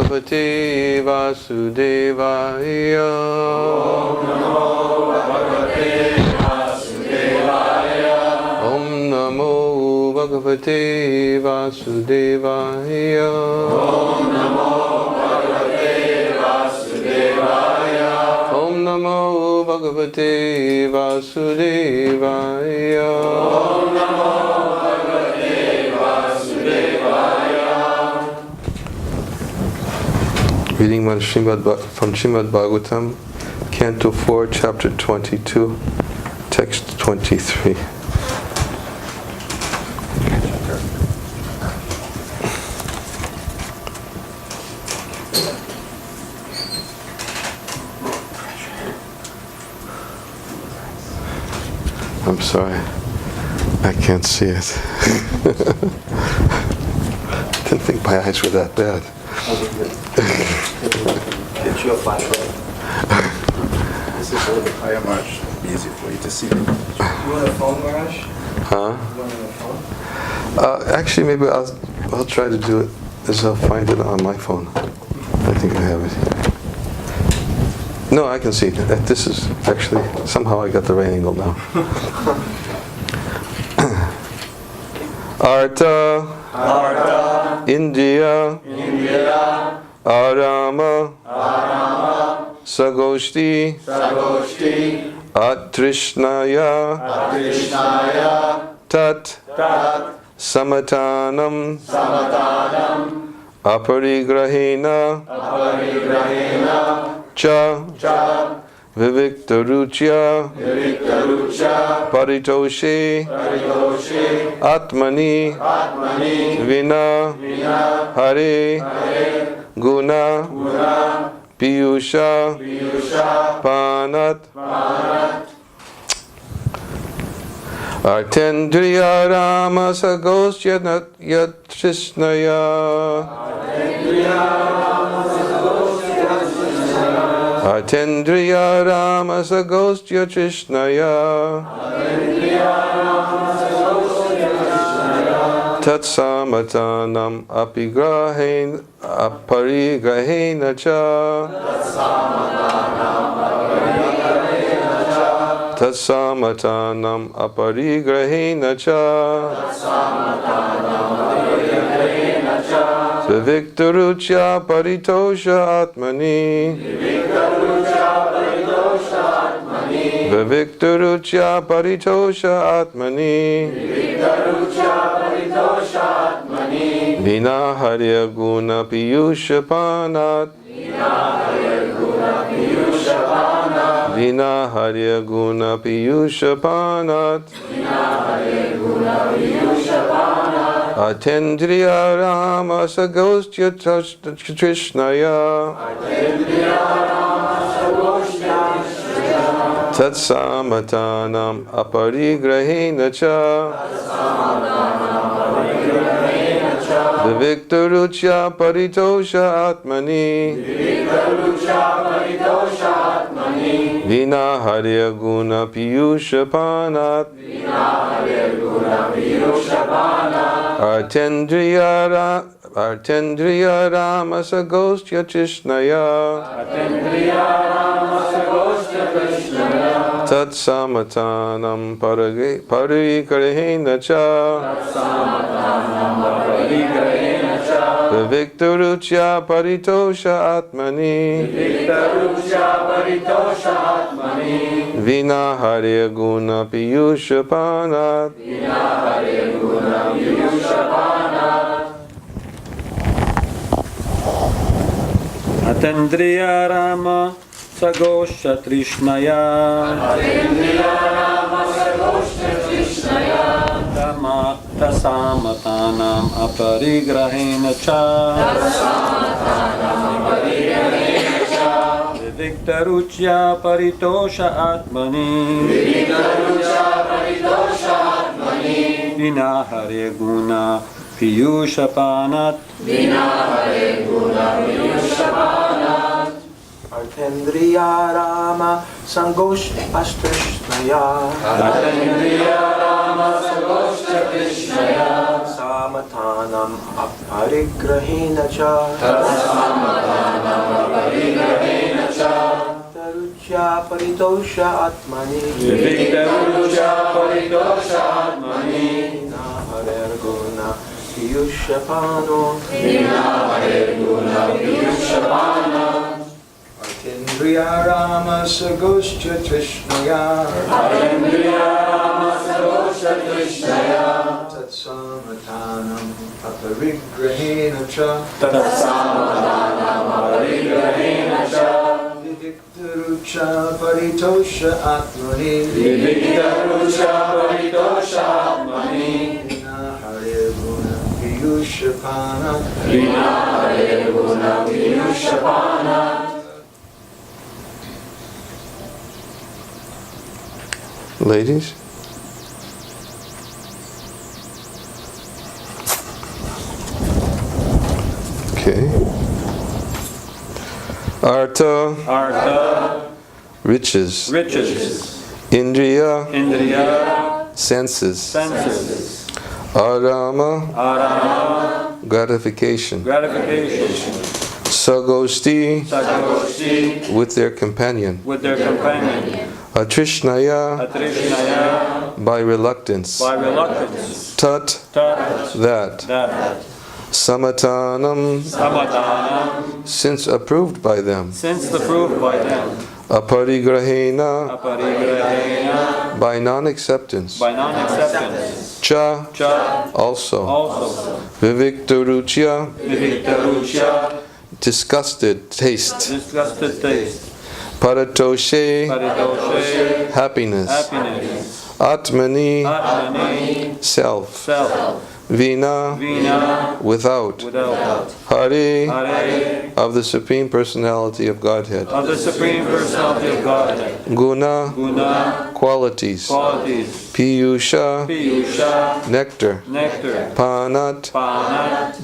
Bhagavate Vasudevaya. Om Namo Bhagavate Vasudevaya. Om Namo Bhagavate Vasudevaya. Reading from Srimad Bhagavatam, Canto 4, Chapter 22, Text 23. I'm sorry, I can't see it. Didn't think my eyes were that bad. Get you a flashlight. This is a little bit higher, Marsh. It'll be easy for you to see. You want a phone, Marsh? Huh? You want a phone? Actually, maybe I'll try to do it as I'll find it on my phone. I think I have it here. No, I can see it. This is actually, somehow I got the right angle now. Arta, India, Arama, Sagoshti, Atrishnaya, Tat, Samatanam, Aparigrahena, Cha, Viviktaruchya, Paritoshe, Atmani, Vina, Hare, Guna, Piyusha, Panat, Artendriya Rama Sagosya Yatrishnaya, Artendriya Rama Sagosya Trishnaya, Tatsamatanam aparigrahena cha, Tatsamatanam aparigrahena cha, Viviktaruchya paritosha atmani, Viviktaruchya paritosha atmani, Vina harya guna piyusha panat, Vina harya guna piyusha panat, Atendriya Rama Sagostya Trishnaya, Tatsamatanam aparigrahena cha, Viviktaruchya paritosha atmani, Vina harya guna piyusha panat, Artendriya Rama Sagostya Trishnaya, Tatsamatanam parigrahena cha, Viviktaruchya paritosha atmani, Vina harya guna piyusha panat, Atendriya Rama Sagosya Trishnaya, Tasamatanam aparigrahena cha, Viviktaruchya paritosha atmani, Vina harya guna piyusha panat, Artendriya Rama Sangosha Astrishnaya, Artendriya Rama Samathanam aparigrahena cha Tarucha paritosha atmani Na harer guna piyushapano Atindriya rama sagoscha trishnaya Tatsamathanam aparigrahena cha Viviktarucha paritosha atmani Vina harer guna piyushapana Ladies? Okay. Artha. Riches. Indriya. Senses. Arama. Gratification. Sagosti. With their companion. Atrishnaya. By reluctance. Tat. That. Samathanam. Since approved by them. Aparigrahena. By non-acceptance. Cha. Also. Viviktaruchya. Disgusted taste. Paratoshe. Happiness. Atmani. Self. Vina. Without. Hare. Of the Supreme Personality of Godhead. Guna. Qualities. Piyusha. Nectar. Panat.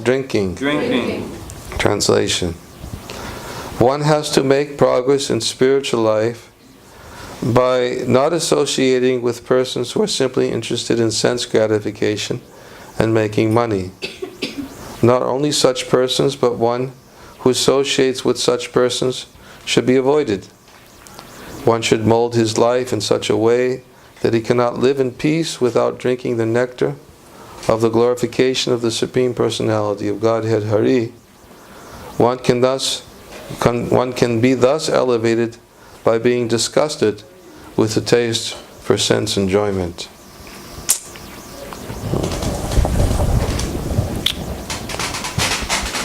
Drinking. Translation. One has to make progress in spiritual life by not associating with persons who are simply interested in sense gratification and making money. Not only such persons, but one who associates with such persons should be avoided. One should mold his life in such a way that he cannot live in peace without drinking the nectar of the glorification of the Supreme Personality of Godhead Hari. One can be thus elevated by being disgusted with the taste for sense enjoyment.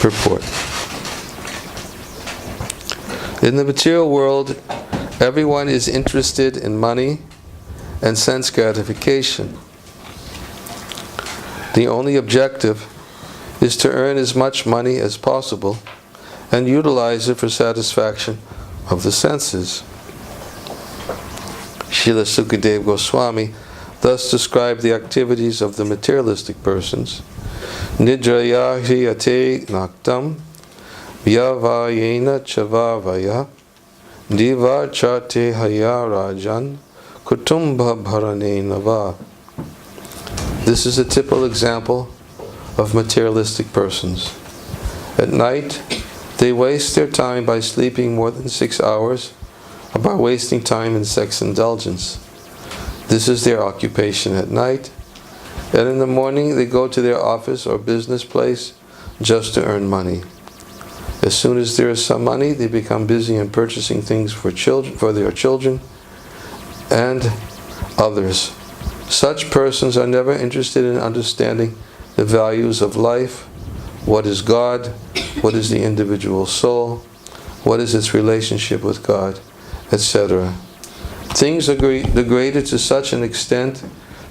Purport. In the material world, everyone is interested in money and sense gratification. The only objective is to earn as much money as possible and utilize it for satisfaction of the senses. Srila Sukadeva Goswami thus described the activities of the materialistic persons. Nidraya hriyate naktam vyavayena chavavaya diva chate haya rajan kutumbha bharane nava. This is a typical example of materialistic persons. At night, they waste their time by sleeping more than 6 hours or by wasting time in sex indulgence. This is their occupation at night, and in the morning they go to their office or business place just to earn money. As soon as there is some money, they become busy in purchasing things for their children and others. Such persons are never interested in understanding the values of life, what is God, what is the individual soul, what is its relationship with God, etc. Things are degraded to such an extent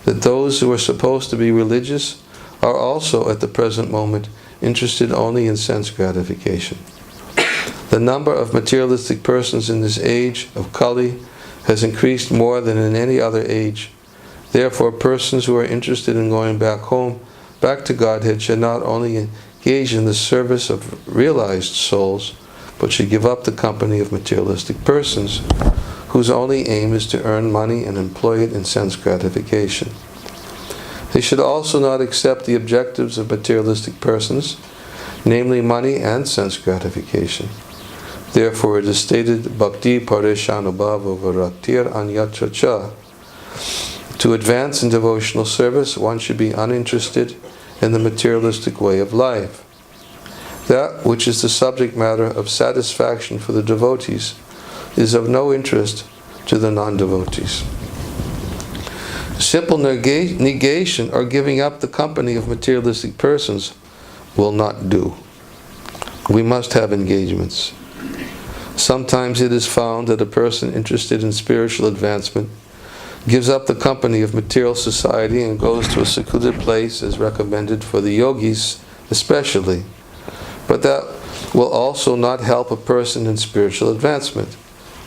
that those who are supposed to be religious are also at the present moment interested only in sense gratification. The number of materialistic persons in this age of Kali has increased more than in any other age. Therefore, persons who are interested in going back home, back to Godhead, should not only engage in the service of realized souls, but should give up the company of materialistic persons, whose only aim is to earn money and employ it in sense gratification. They should also not accept the objectives of materialistic persons, namely money and sense gratification. Therefore it is stated, Bhakti Parishanubhava Varaktir Anyatra Cha. To advance in devotional service, one should be uninterested in the materialistic way of life. That which is the subject matter of satisfaction for the devotees is of no interest to the non-devotees. Simple negation or giving up the company of materialistic persons will not do. We must have engagements. Sometimes it is found that a person interested in spiritual advancement gives up the company of material society and goes to a secluded place as recommended for the yogis especially. But that will also not help a person in spiritual advancement,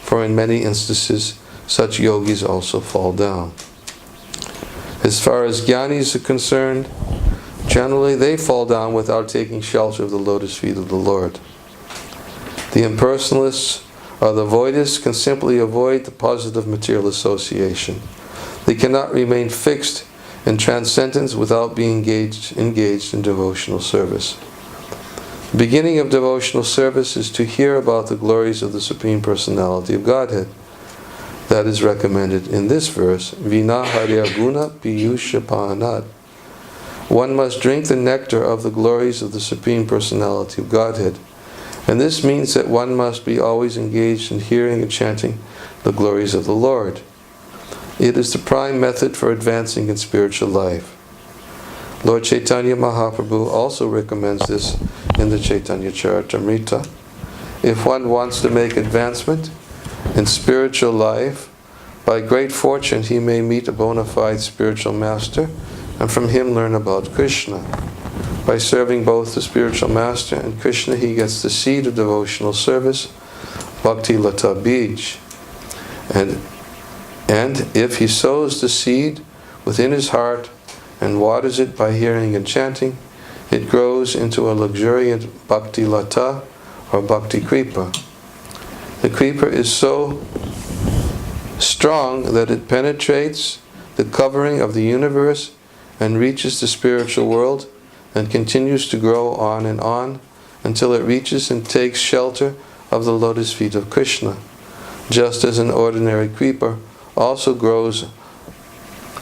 for in many instances such yogis also fall down. As far as jnanis are concerned, generally they fall down without taking shelter of the lotus feet of the Lord. The impersonalists or the voidists can simply avoid the positive material association. They cannot remain fixed in transcendence without being engaged in devotional service. The beginning of devotional service is to hear about the glories of the Supreme Personality of Godhead. That is recommended in this verse, Vina Harya Guna Piyusha Pahanat. One must drink the nectar of the glories of the Supreme Personality of Godhead. And this means that one must be always engaged in hearing and chanting the glories of the Lord. It is the prime method for advancing in spiritual life. Lord Chaitanya Mahaprabhu also recommends this in the Chaitanya Charitamrita. If one wants to make advancement in spiritual life, by great fortune he may meet a bona fide spiritual master and from him learn about Krishna. By serving both the spiritual master and Krishna, he gets the seed of devotional service, Bhakti Lata Bij. And if he sows the seed within his heart and waters it by hearing and chanting, it grows into a luxuriant Bhakti Lata or Bhakti Kripa. The Kripa is so strong that it penetrates the covering of the universe and reaches the spiritual world and continues to grow on and on until it reaches and takes shelter of the lotus feet of Krishna, just as an ordinary creeper also grows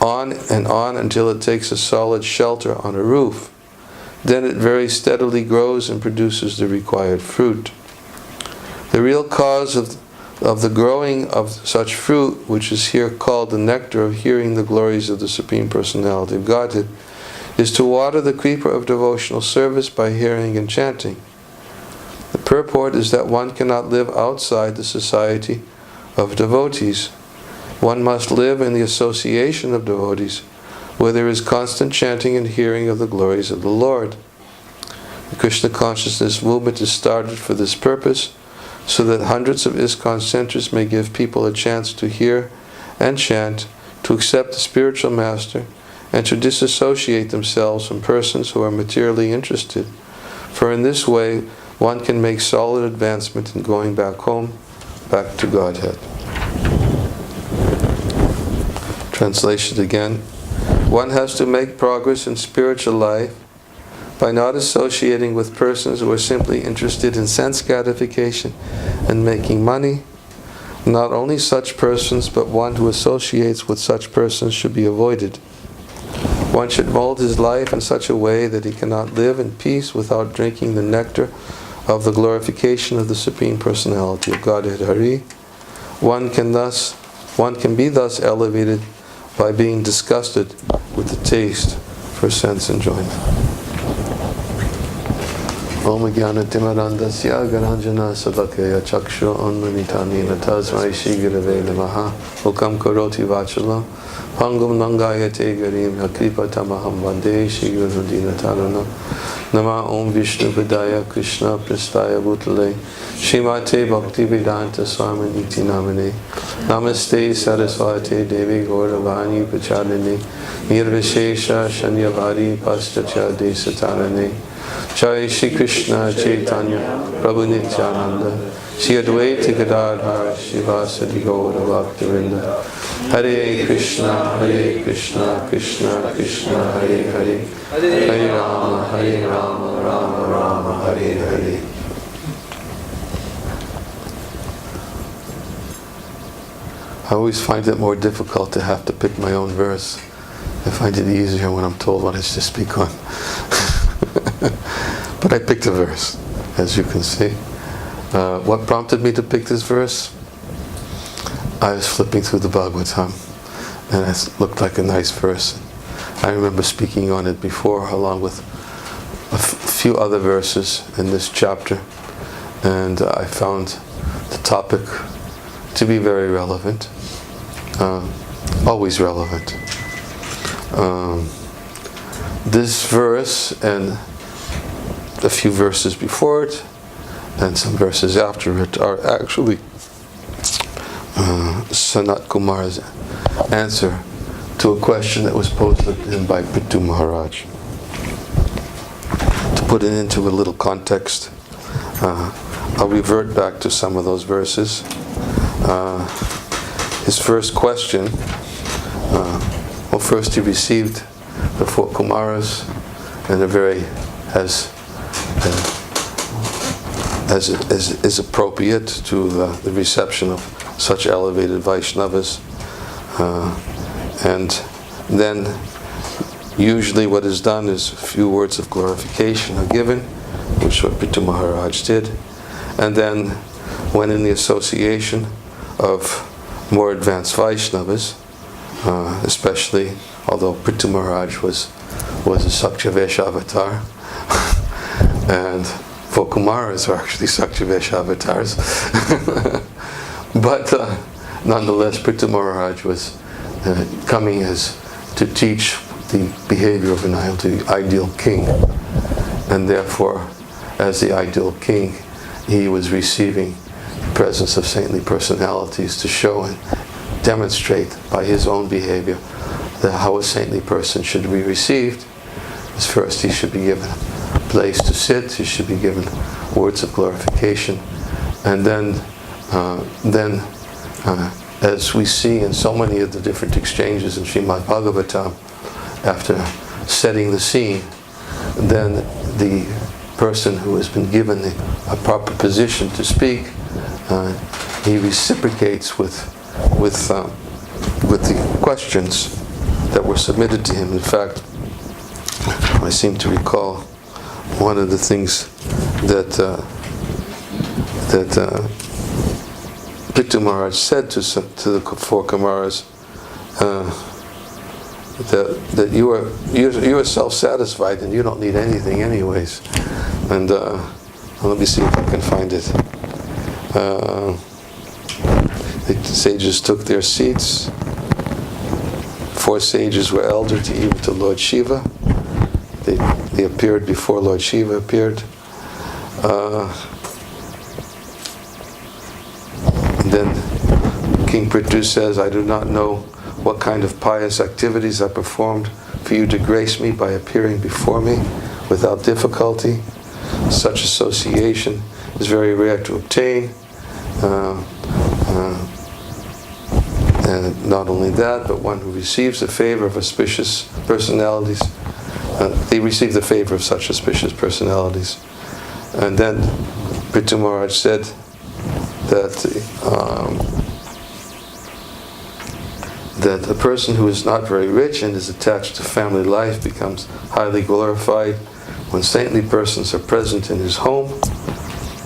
on and on until it takes a solid shelter on a roof. Then it very steadily grows and produces the required fruit. The real cause of the growing of such fruit, which is here called the nectar of hearing the glories of the Supreme Personality of Godhead, is to water the creeper of devotional service by hearing and chanting. The purport is that one cannot live outside the society of devotees. One must live in the association of devotees, where there is constant chanting and hearing of the glories of the Lord. The Krishna consciousness movement is started for this purpose, so that hundreds of ISKCON centers may give people a chance to hear and chant, to accept the spiritual master, and to disassociate themselves from persons who are materially interested. For in this way, one can make solid advancement in going back home, back to Godhead. Translation again. One has to make progress in spiritual life by not associating with persons who are simply interested in sense gratification and making money. Not only such persons, but one who associates with such persons should be avoided. One should mold his life in such a way that he cannot live in peace without drinking the nectar of the glorification of the Supreme Personality of Godhead Hari. One can be thus elevated by being disgusted with the taste for sense enjoyment. Om Jnana Timarandasya Garanjana Salakaya Chakshu Onmanitani Tasmai Shri Gurave Namaha Ukam Karoti Vachalam Pangum Nangayate Garim Hakripa Tamaham Vande Shri Guru Dinatarana Nama Om Vishnu Padaya Krishna Prastaya Bhutale Shrimate Bhakti Vedanta Swami Niti Namane Namaste Saraswate Devi Gauravani Pachalini Nirvishesha Shanyavari Pastacha Desatarane Jai Shri Krishna Chaitanya Prabhu Nityananda Shri Advaita Gadadhar Shivasati Gaura Bhaktivinoda Hare Krishna Krishna Krishna Hare Hare Hare Rama Rama Rama Hare Hare. I always find it more difficult to have to pick my own verse. I find it easier when I'm told what I should speak on. But I picked a verse, as you can see. What prompted me to pick this verse? I was flipping through the Bhagavatam, and it looked like a nice verse. I remember speaking on it before, along with a few other verses in this chapter, and I found the topic to be very relevant, always relevant. This verse and a few verses before it and some verses after it are actually Sanat Kumar's answer to a question that was posed to him by Prithu Maharaj. To put it into a little context, I'll revert back to some of those verses. His first question, first he received the 4 Kumaras in a very, as is appropriate to the reception of such elevated Vaishnavas. And then usually what is done is a few words of glorification are given, which what Prithu Maharaj did. And then when in the association of more advanced Vaishnavas, especially, although Prithu Maharaj was a Sakyavesh avatar, and 4 Kumaras are actually Sakyavesh avatars. But nonetheless, Prithu Maharaj was coming as to teach the behavior of an ideal king. And therefore, as the ideal king, he was receiving the presence of saintly personalities to show and demonstrate by his own behavior that how a saintly person should be received. Is first he should be given a place to sit, he should be given words of glorification, and then as we see in so many of the different exchanges in Srimad Bhagavatam, after setting the scene, then the person who has been given a proper position to speak, he reciprocates with the questions that were submitted to him. In fact, I seem to recall one of the things that Prithu Maharaj said to the 4 Kumaras, that you are self-satisfied and you don't need anything anyways. And let me see if I can find it. The sages took their seats. 4 sages were elder to Lord Shiva. They appeared before Lord Shiva appeared. And then King Prithu says, I do not know what kind of pious activities I performed for you to grace me by appearing before me without difficulty. Such association is very rare to obtain. And not only that, but one who receives the favor of auspicious personalities, they receive the favor of such auspicious personalities. And then Prithu Maharaj said that a person who is not very rich and is attached to family life becomes highly glorified when saintly persons are present in his home.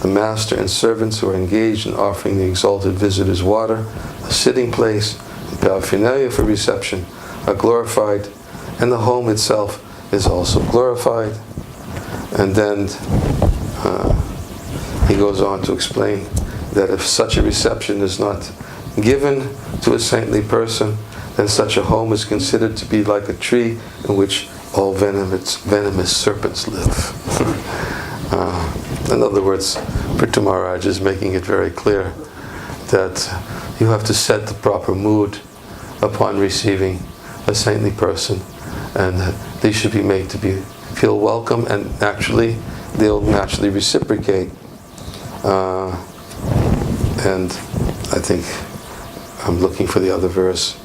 The master and servants who are engaged in offering the exalted visitors water, a sitting place, and paraphernalia for reception are glorified, and the home itself is also glorified. And then he goes on to explain that if such a reception is not given to a saintly person, then such a home is considered to be like a tree in which all venomous serpents live. In other words, Prithu Maharaj is making it very clear that you have to set the proper mood upon receiving a saintly person, and that they should be made to feel welcome, and actually they'll naturally reciprocate. And I think I'm looking for the other verse.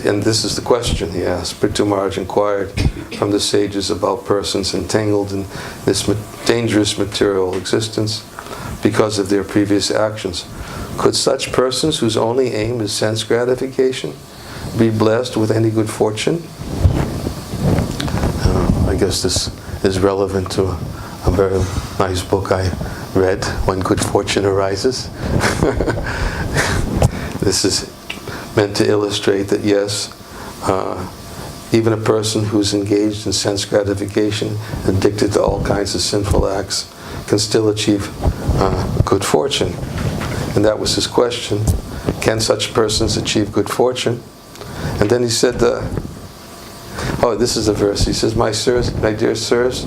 And this is the question he asked. Prithu Maharaj inquired from the sages about persons entangled in this dangerous material existence because of their previous actions. Could such persons, whose only aim is sense gratification, be blessed with any good fortune? I guess this is relevant to a very nice book I read, When Good Fortune Arises. This is meant to illustrate that yes, even a person who's engaged in sense gratification, addicted to all kinds of sinful acts, can still achieve good fortune. And that was his question. Can such persons achieve good fortune? And then he said, this is a verse. He says, my dear sirs,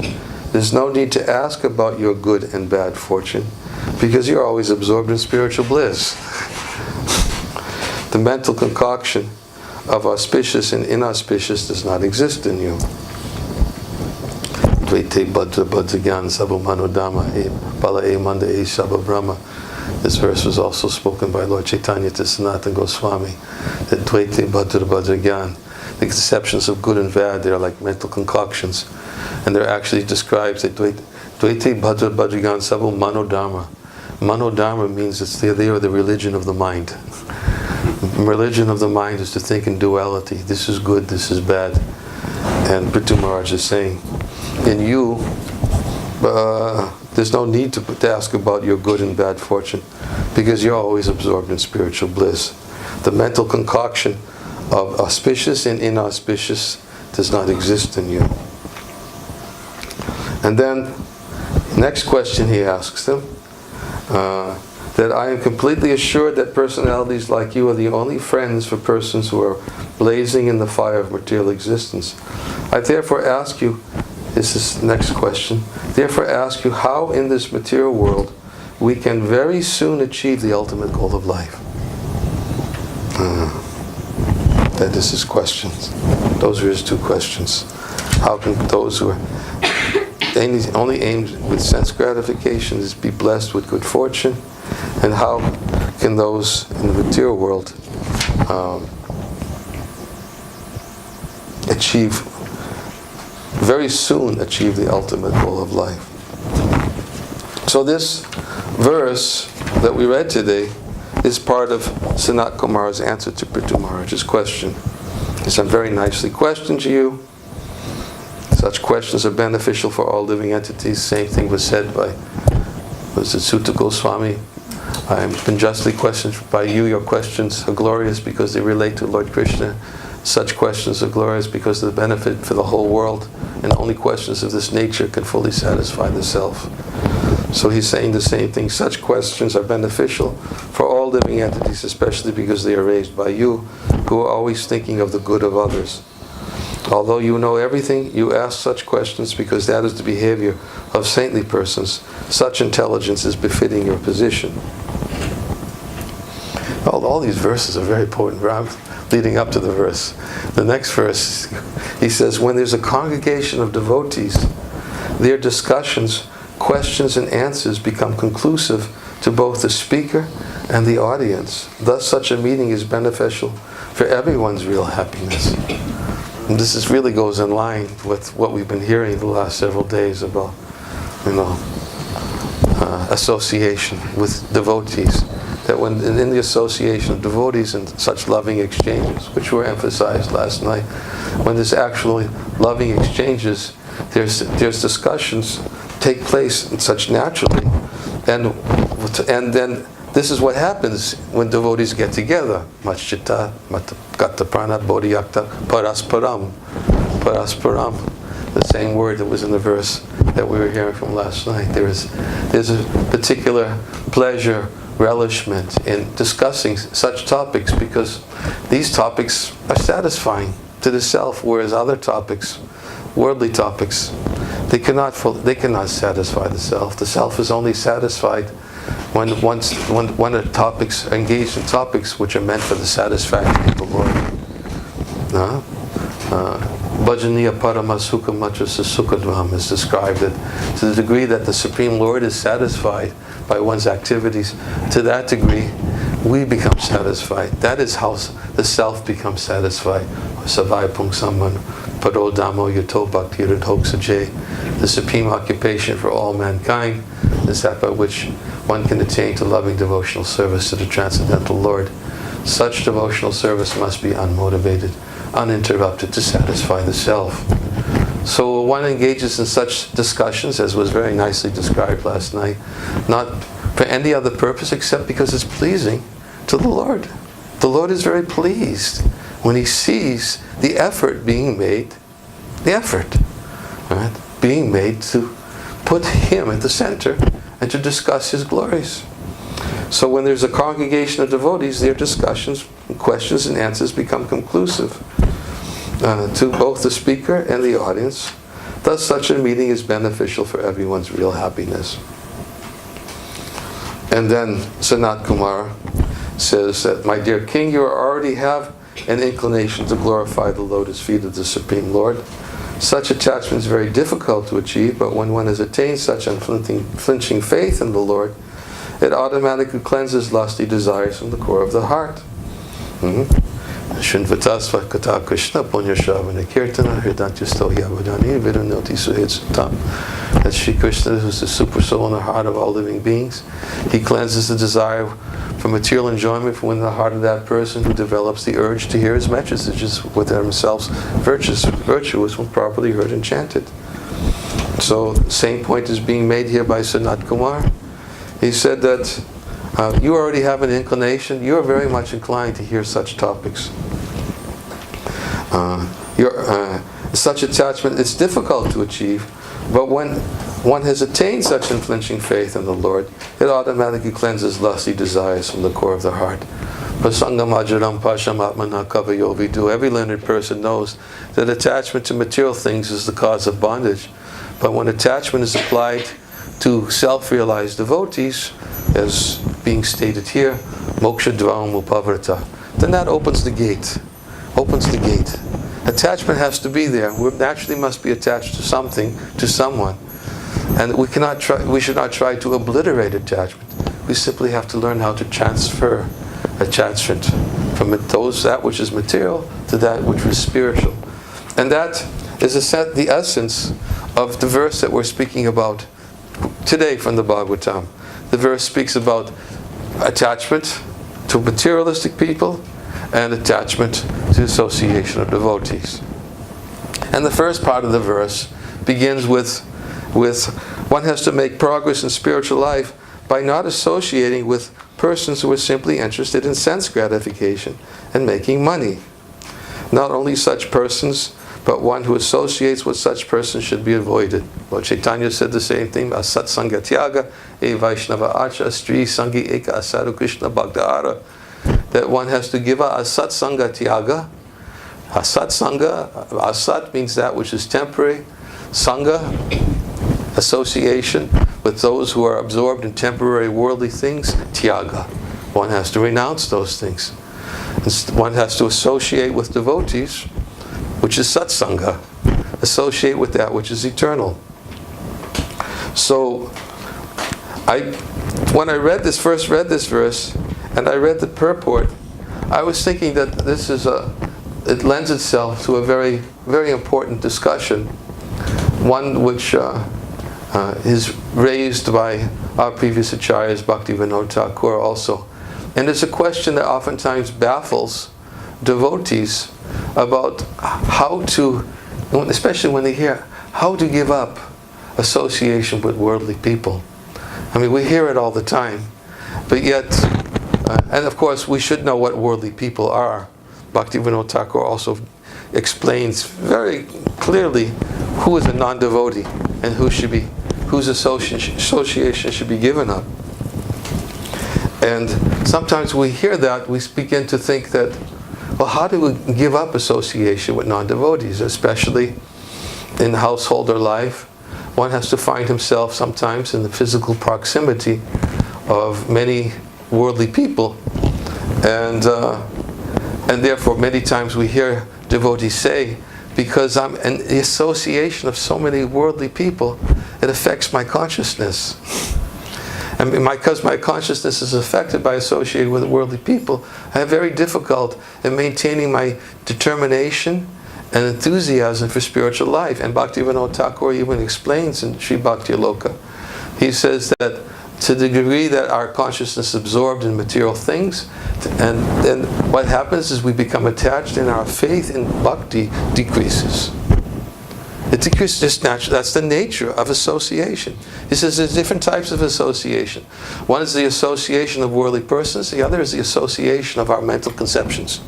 there's no need to ask about your good and bad fortune, because you're always absorbed in spiritual bliss. The mental concoction of auspicious and inauspicious does not exist in you. This verse was also spoken by Lord Chaitanya to Sanatana Goswami, that Dvaite Bhadra Bhadra Gyan, the conceptions of good and bad, they are like mental concoctions. And they're actually described that Dvaite Bhadra Bhadra Gyan Sabha Manodharma. Manodharma means they are the religion of the mind. Religion of the mind is to think in duality. This is good, this is bad. And Prithu Maharaj is saying, in you, there's no need to ask about your good and bad fortune, because you're always absorbed in spiritual bliss. The mental concoction of auspicious and inauspicious does not exist in you. And then, next question he asks them, that I am completely assured that personalities like you are the only friends for persons who are blazing in the fire of material existence. I therefore ask you, this is the next question, therefore ask you how in this material world we can very soon achieve the ultimate goal of life. That is his questions. Those are his two questions. How can those who are only aimed with sense gratification is be blessed with good fortune? And how can those in the material world very soon achieve the ultimate goal of life? So this verse that we read today is part of Sanat Kumar's answer to Prithu Maharaj's question. He said, very nicely questioned you. Such questions are beneficial for all living entities. Same thing was said by Sutta Goswami. I have been justly questioned by you. Your questions are glorious because they relate to Lord Krishna. Such questions are glorious because of the benefit for the whole world. And only questions of this nature can fully satisfy the self. So he's saying the same thing. Such questions are beneficial for all living entities, especially because they are raised by you, who are always thinking of the good of others. Although you know everything, you ask such questions because that is the behavior of saintly persons. Such intelligence is befitting your position. All these verses are very important, leading up to the verse. The next verse, he says, when there's a congregation of devotees, their discussions, questions and answers become conclusive to both the speaker and the audience. Thus such a meeting is beneficial for everyone's real happiness. And this really goes in line with what we've been hearing the last several days about, association with devotees. That when in the association of devotees and such loving exchanges, which were emphasized last night, when there's actually loving exchanges, there's discussions take place such naturally, and then this is what happens when devotees get together. Machchita, Gata Prana, Bodhiyakta, Parasparam. Parasparam, the same word that was in the verse that we were hearing from last night. There's a particular pleasure, relishment in discussing such topics because these topics are satisfying to the self, whereas other topics, worldly topics, they cannot satisfy the self. The self is only satisfied when a topics engaged in topics which are meant for the satisfaction of the Lord. Bhajaniya Paramasuka Matrasa Sukadvam is described that to the degree that the Supreme Lord is satisfied by one's activities, to that degree we become satisfied. That is how the self becomes satisfied. Savai Pungsaman Parodamo Yato Bhakti Radhoksaje. The supreme occupation for all mankind is that by which one can attain to loving devotional service to the Transcendental Lord. Such devotional service must be unmotivated, uninterrupted, to satisfy the self. So one engages in such discussions, as was very nicely described last night, not for any other purpose except because it's pleasing to the Lord. The Lord is very pleased when He sees the effort being made, being made to put Him at the center and to discuss His glories. So when there's a congregation of devotees, their discussions, questions and answers become conclusive to both the speaker and the audience. Thus such a meeting is beneficial for everyone's real happiness. And then Sanat Kumar says that, my dear king, you already have an inclination to glorify the lotus feet of the Supreme Lord. Such attachment is very difficult to achieve, but when one has attained such unflinching faith in the Lord, it automatically cleanses lusty desires from the core of the heart. Shinvatasva kata Krishna punyashavana kirtana hridantyusto yavadani vidanoti suhitsutam. That Shri Krishna, who's the super soul in the heart of all living beings, He cleanses the desire for material enjoyment from within the heart of that person who develops the urge to hear His messages with themselves virtuous when properly heard and chanted. So the same point is being made here by Sanat Kumar. He said that you already have an inclination, you are very much inclined to hear such topics. Such attachment is difficult to achieve, but when one has attained such unflinching faith in the Lord, it automatically cleanses lusty desires from the core of the heart. Every learned person knows that attachment to material things is the cause of bondage, but when attachment is applied to self-realized devotees, as being stated here, moksha dvaram upavrata, then that opens the gate. Attachment has to be there. We naturally must be attached to something, to someone. And we should not try to obliterate attachment. We simply have to learn how to transfer attachment from that which is material to that which is spiritual. And that is the essence of the verse that we're speaking about today from the Bhagavatam. The verse speaks about attachment to materialistic people and attachment to association of devotees. And the first part of the verse begins with one has to make progress in spiritual life by not associating with persons who are simply interested in sense gratification and making money. Not only such persons, but one who associates with such persons should be avoided. Lord Chaitanya said the same thing, Asat Sangha Tyaga, E Vaishnava Acha, Stri Sangi Eka Asaru Krishna Bhagdara. That one has to give a Asat Sangha Tyaga. Asat Sangha, Asat means that which is temporary. Sangha, association with those who are absorbed in temporary worldly things. Tyaga, one has to renounce those things. One has to associate with devotees, which is satsanga, associate with that which is eternal. So, when I first read this verse, and I read the purport, I was thinking that it lends itself to a very, very important discussion, one which is raised by our previous acharyas, Bhaktivinoda Thakur also. And it's a question that oftentimes baffles devotees about how to, especially when they hear, how to give up association with worldly people. I mean, we hear it all the time, but yet, and of course we should know what worldly people are. Bhaktivinoda Thakur also explains very clearly who is a non-devotee and whose association should be given up. And sometimes we hear that, we begin to think that, well, how do we give up association with non-devotees, especially in household or life? One has to find himself sometimes in the physical proximity of many worldly people, and therefore many times we hear devotees say because I'm in the association of so many worldly people, it affects my consciousness. And because my consciousness is affected by associating with worldly people, I have very difficult in maintaining my determination and enthusiasm for spiritual life. And Bhaktivinoda Thakur even explains in Sri Bhakti Aloka, he says that to the degree that our consciousness is absorbed in material things, and then what happens is we become attached, and our faith in bhakti decreases. It decreases just naturally. That's the nature of association. He says there's different types of association. One is the association of worldly persons, the other is the association of our mental conceptions.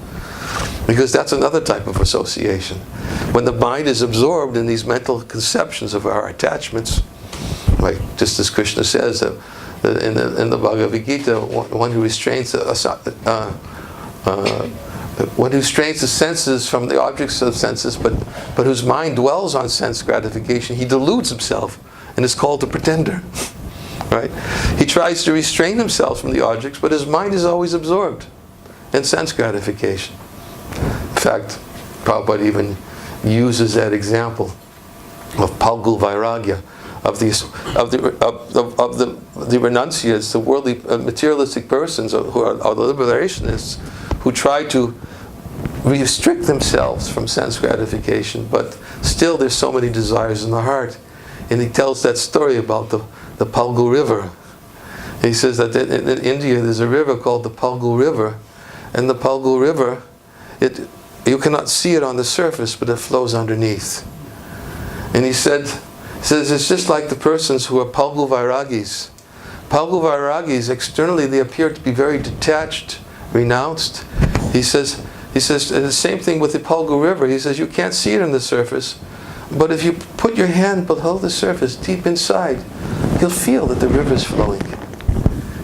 Because that's another type of association. When the mind is absorbed in these mental conceptions of our attachments, like just as Krishna says in the Bhagavad Gita, one who restrains the senses from the objects of senses, but whose mind dwells on sense gratification, he deludes himself and is called a pretender. Right? He tries to restrain himself from the objects, but his mind is always absorbed in sense gratification. In fact, Prabhupada even uses that example of Palgul Vairagya, of the renunciates, the worldly materialistic persons who are the liberationists, who try to restrict themselves from sense gratification, but still there's so many desires in the heart. And he tells that story about the Palgul River. He says that in India there's a river called the Palgul River, and the Palgul River, you cannot see it on the surface, but it flows underneath. And he says it's just like the persons who are Palgul Vairagis. Palgul Vairagis, externally they appear to be very detached, renounced. He says the same thing with the Palgul River. He says you can't see it on the surface, but if you put your hand below the surface, deep inside, you'll feel that the river is flowing.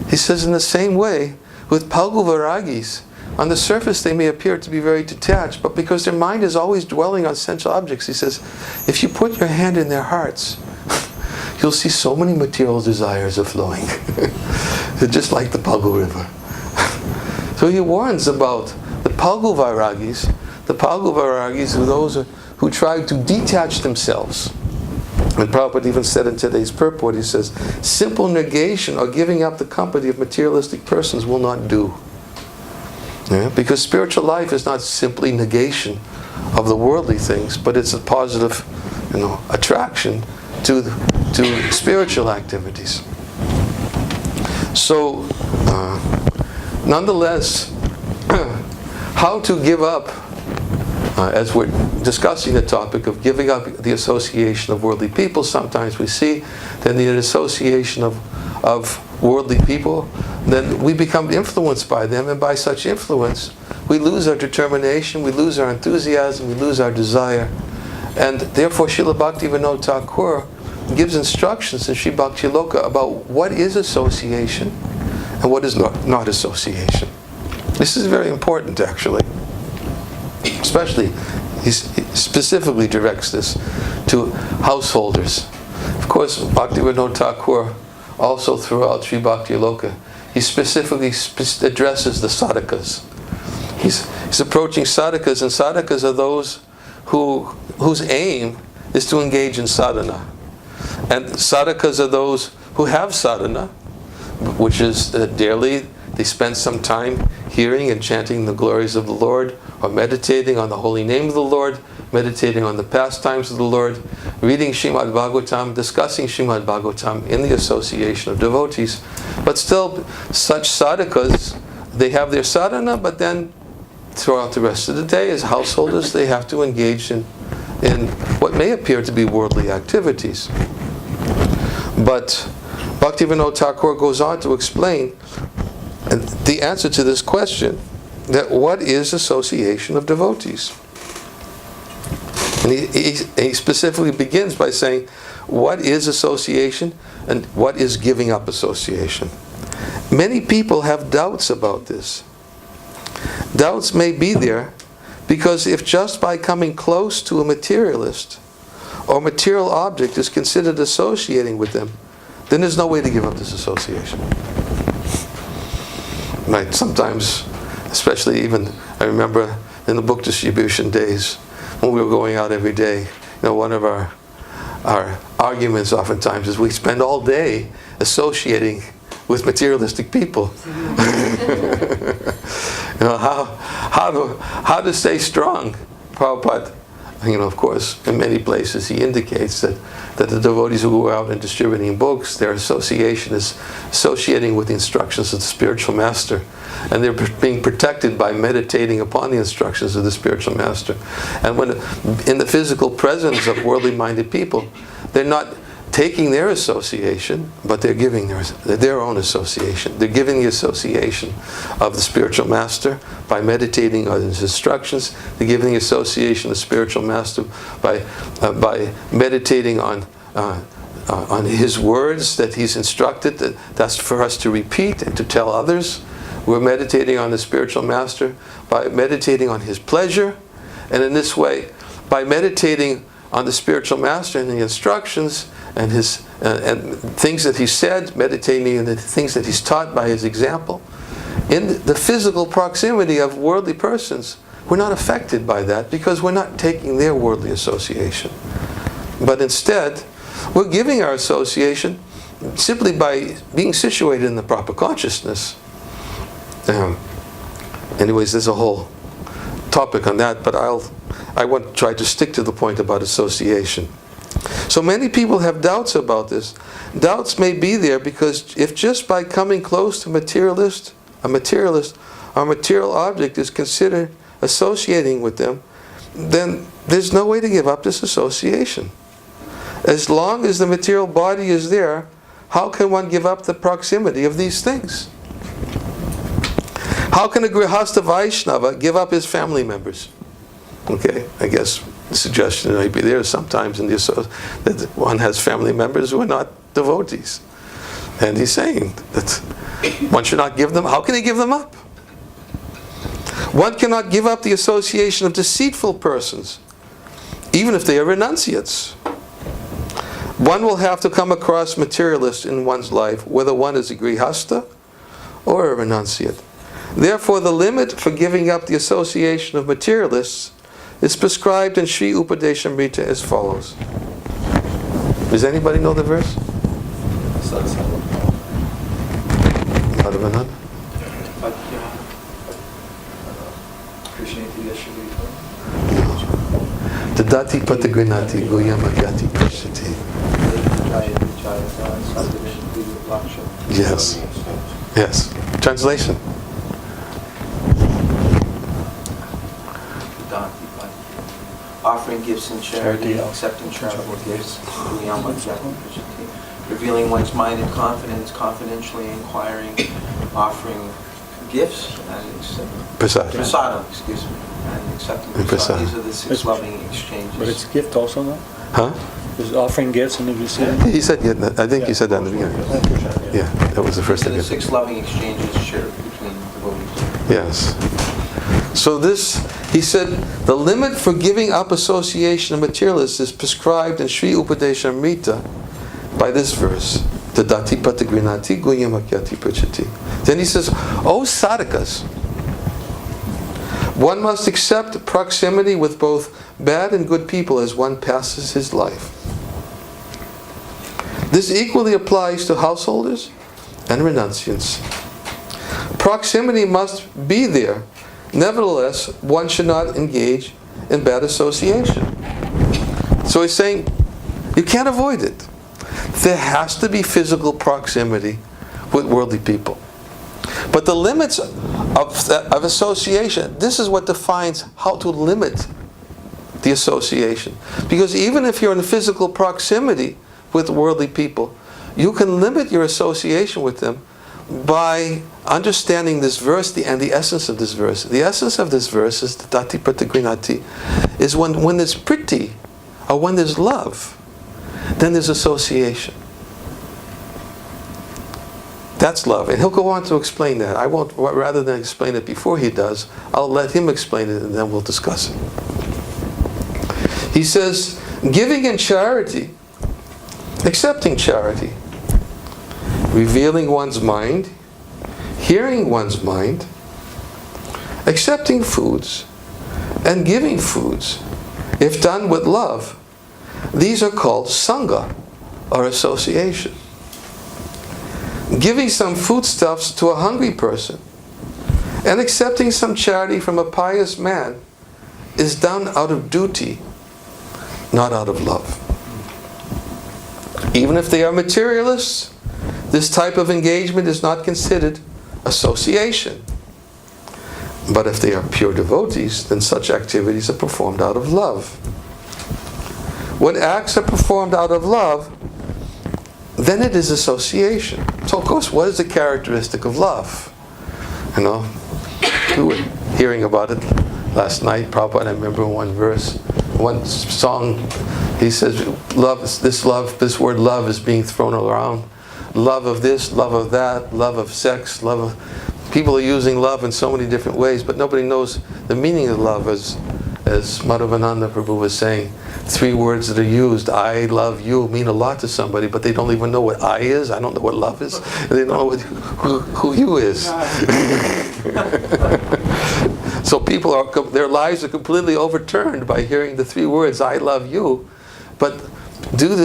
He says in the same way, with Palgul Vairagis, on the surface they may appear to be very detached, but because their mind is always dwelling on sensual objects, he says, if you put your hand in their hearts, you'll see so many material desires are flowing. Just like the Palgul River. So he warns about the Palgul Vairagis. The Palgul Vairagis are those who try to detach themselves. And Prabhupada even said in today's purport, he says, simple negation or giving up the company of materialistic persons will not do. Yeah? Because spiritual life is not simply negation of the worldly things, but it's a positive, attraction to spiritual activities. So, nonetheless, how to give up, as we're discussing the topic of giving up the association of worldly people, sometimes we see that in the association of worldly people, then we become influenced by them, and by such influence, we lose our determination, we lose our enthusiasm, we lose our desire. And therefore, Srila Bhaktivinoda Thakur gives instructions in Sri Bhakti Aloka about what is association and what is not association. This is very important, actually. Especially, he specifically directs this to householders. Of course, Bhaktivinoda Thakur, also throughout Sri Bhakti Aloka, he specifically addresses the sadhakas. He's approaching sadhakas, and sadhakas are those whose aim is to engage in sadhana. And sadhakas are those who have sadhana, which is daily they spend some time hearing and chanting the glories of the Lord, or meditating on the holy name of the Lord, meditating on the pastimes of the Lord, reading Srimad Bhagavatam, discussing Srimad Bhagavatam in the association of devotees. But still, such sadhakas, they have their sadhana, but then throughout the rest of the day, as householders, they have to engage in what may appear to be worldly activities. But Bhaktivinoda Thakur goes on to explain the answer to this question, that what is association of devotees? And he specifically begins by saying, what is association and what is giving up association? Many people have doubts about this. Doubts may be there because if just by coming close to a materialist or material object is considered associating with them, then there's no way to give up this association. Right? Sometimes, especially even, I remember in the book distribution days, when we were going out every day. One of our arguments oftentimes is we spend all day associating with materialistic people. How to stay strong. Prabhupada, of course, in many places he indicates that the devotees who go out and distributing books, their association is associating with the instructions of the spiritual master. And they're being protected by meditating upon the instructions of the spiritual master. And when in the physical presence of worldly minded people, they're not taking their association, but they're giving their own association. They're giving the association of the spiritual master by meditating on his instructions. They're giving the association of the spiritual master by meditating on his words that he's instructed. That's for us to repeat and to tell others. We're meditating on the spiritual master by meditating on his pleasure. And in this way, by meditating on the spiritual master and the instructions and his and things that he said, meditating on the things that he's taught by his example, in the physical proximity of worldly persons, we're not affected by that because we're not taking their worldly association. But instead, we're giving our association simply by being situated in the proper consciousness. Anyways, there's a whole topic on that, but I want to try to stick to the point about association. So many people have doubts about this. Doubts may be there because if just by coming close to a materialist, our material object is considered associating with them, then there's no way to give up this association. As long as the material body is there, how can one give up the proximity of these things? How can a Grihastha Vaishnava give up his family members? Okay, I guess the suggestion might be there sometimes in that one has family members who are not devotees. And he's saying that one should not give them. How can he give them up? One cannot give up the association of deceitful persons, even if they are renunciates. One will have to come across materialists in one's life, whether one is a Grihastha or a renunciate. Therefore, the limit for giving up the association of materialists is prescribed in Sri Upadeshamrita as follows. Does anybody know the verse? Madhavananda? Dadati patagrinati goyamagyati prashati. Yes. Yes. Translation. Offering gifts in charity, accepting charitable gifts, revealing one's mind in confidence, confidentially inquiring, offering gifts and prasadam, and accepting prasadam. These are the 6 loving exchanges. But it's gift also, no? Huh? Is offering gifts and receiving? He said, I think he said that in the beginning. Yeah, that was the first thing. The 6 loving exchanges shared between devotees. Yes. So this, he said, the limit for giving up association of materialists is prescribed in Sri Upadeshamrita by this verse. Dadati patagrinati gunyamakyati prachati. Then he says, O sadhakas, one must accept proximity with both bad and good people as one passes his life. This equally applies to householders and renunciants. Proximity must be there. Nevertheless, one should not engage in bad association. So he's saying, you can't avoid it. There has to be physical proximity with worldly people. But the limits of association, this is what defines how to limit the association. Because even if you're in physical proximity with worldly people, you can limit your association with them by understanding this verse and the essence of this verse. The essence of this verse is the dati pratagrinati, is when there's priti, or when there's love, then there's association. That's love. And he'll go on to explain that. I won't, rather than explain it before he does, I'll let him explain it and then we'll discuss it. He says, giving in charity, accepting charity, revealing one's mind, hearing one's mind, accepting foods, and giving foods, if done with love, these are called sangha, or association. Giving some foodstuffs to a hungry person and accepting some charity from a pious man is done out of duty, not out of love. Even if they are materialists, this type of engagement is not considered association. But if they are pure devotees, then such activities are performed out of love. When acts are performed out of love, then it is association. So of course, what is the characteristic of love? You know, we were hearing about it last night. Prabhupada, I remember one verse, one song, he says, this word love is being thrown around. Love of this, love of that, love of sex, love of... People are using love in so many different ways, but nobody knows the meaning of love. As Madhavananda Prabhu was saying, 3 words that are used, I love you, mean a lot to somebody, but they don't even know what I is. I don't know what love is. They don't know who you is. So people their lives are completely overturned by hearing the 3 words, I love you. But due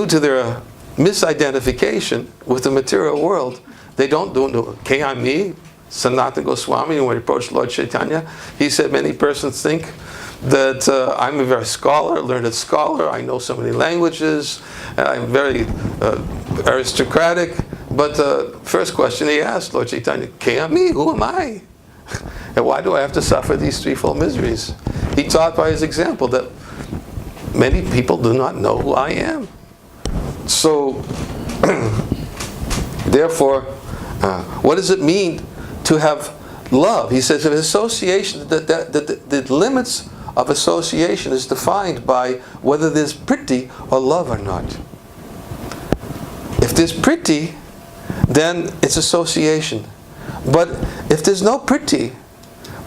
to their misidentification with the material world, they don't do Kayami. Sanatana Goswami, when he approached Lord Chaitanya, he said many persons think that I'm a very learned scholar, I know so many languages, I'm very aristocratic. But the first question he asked Lord Chaitanya, Kayami, who am I? And why do I have to suffer these threefold miseries? He taught by his example that many people do not know who I am. So, therefore, what does it mean to have love? He says, if association, the limits of association is defined by whether there's priti or love or not. If there's priti, then it's association. But if there's no priti,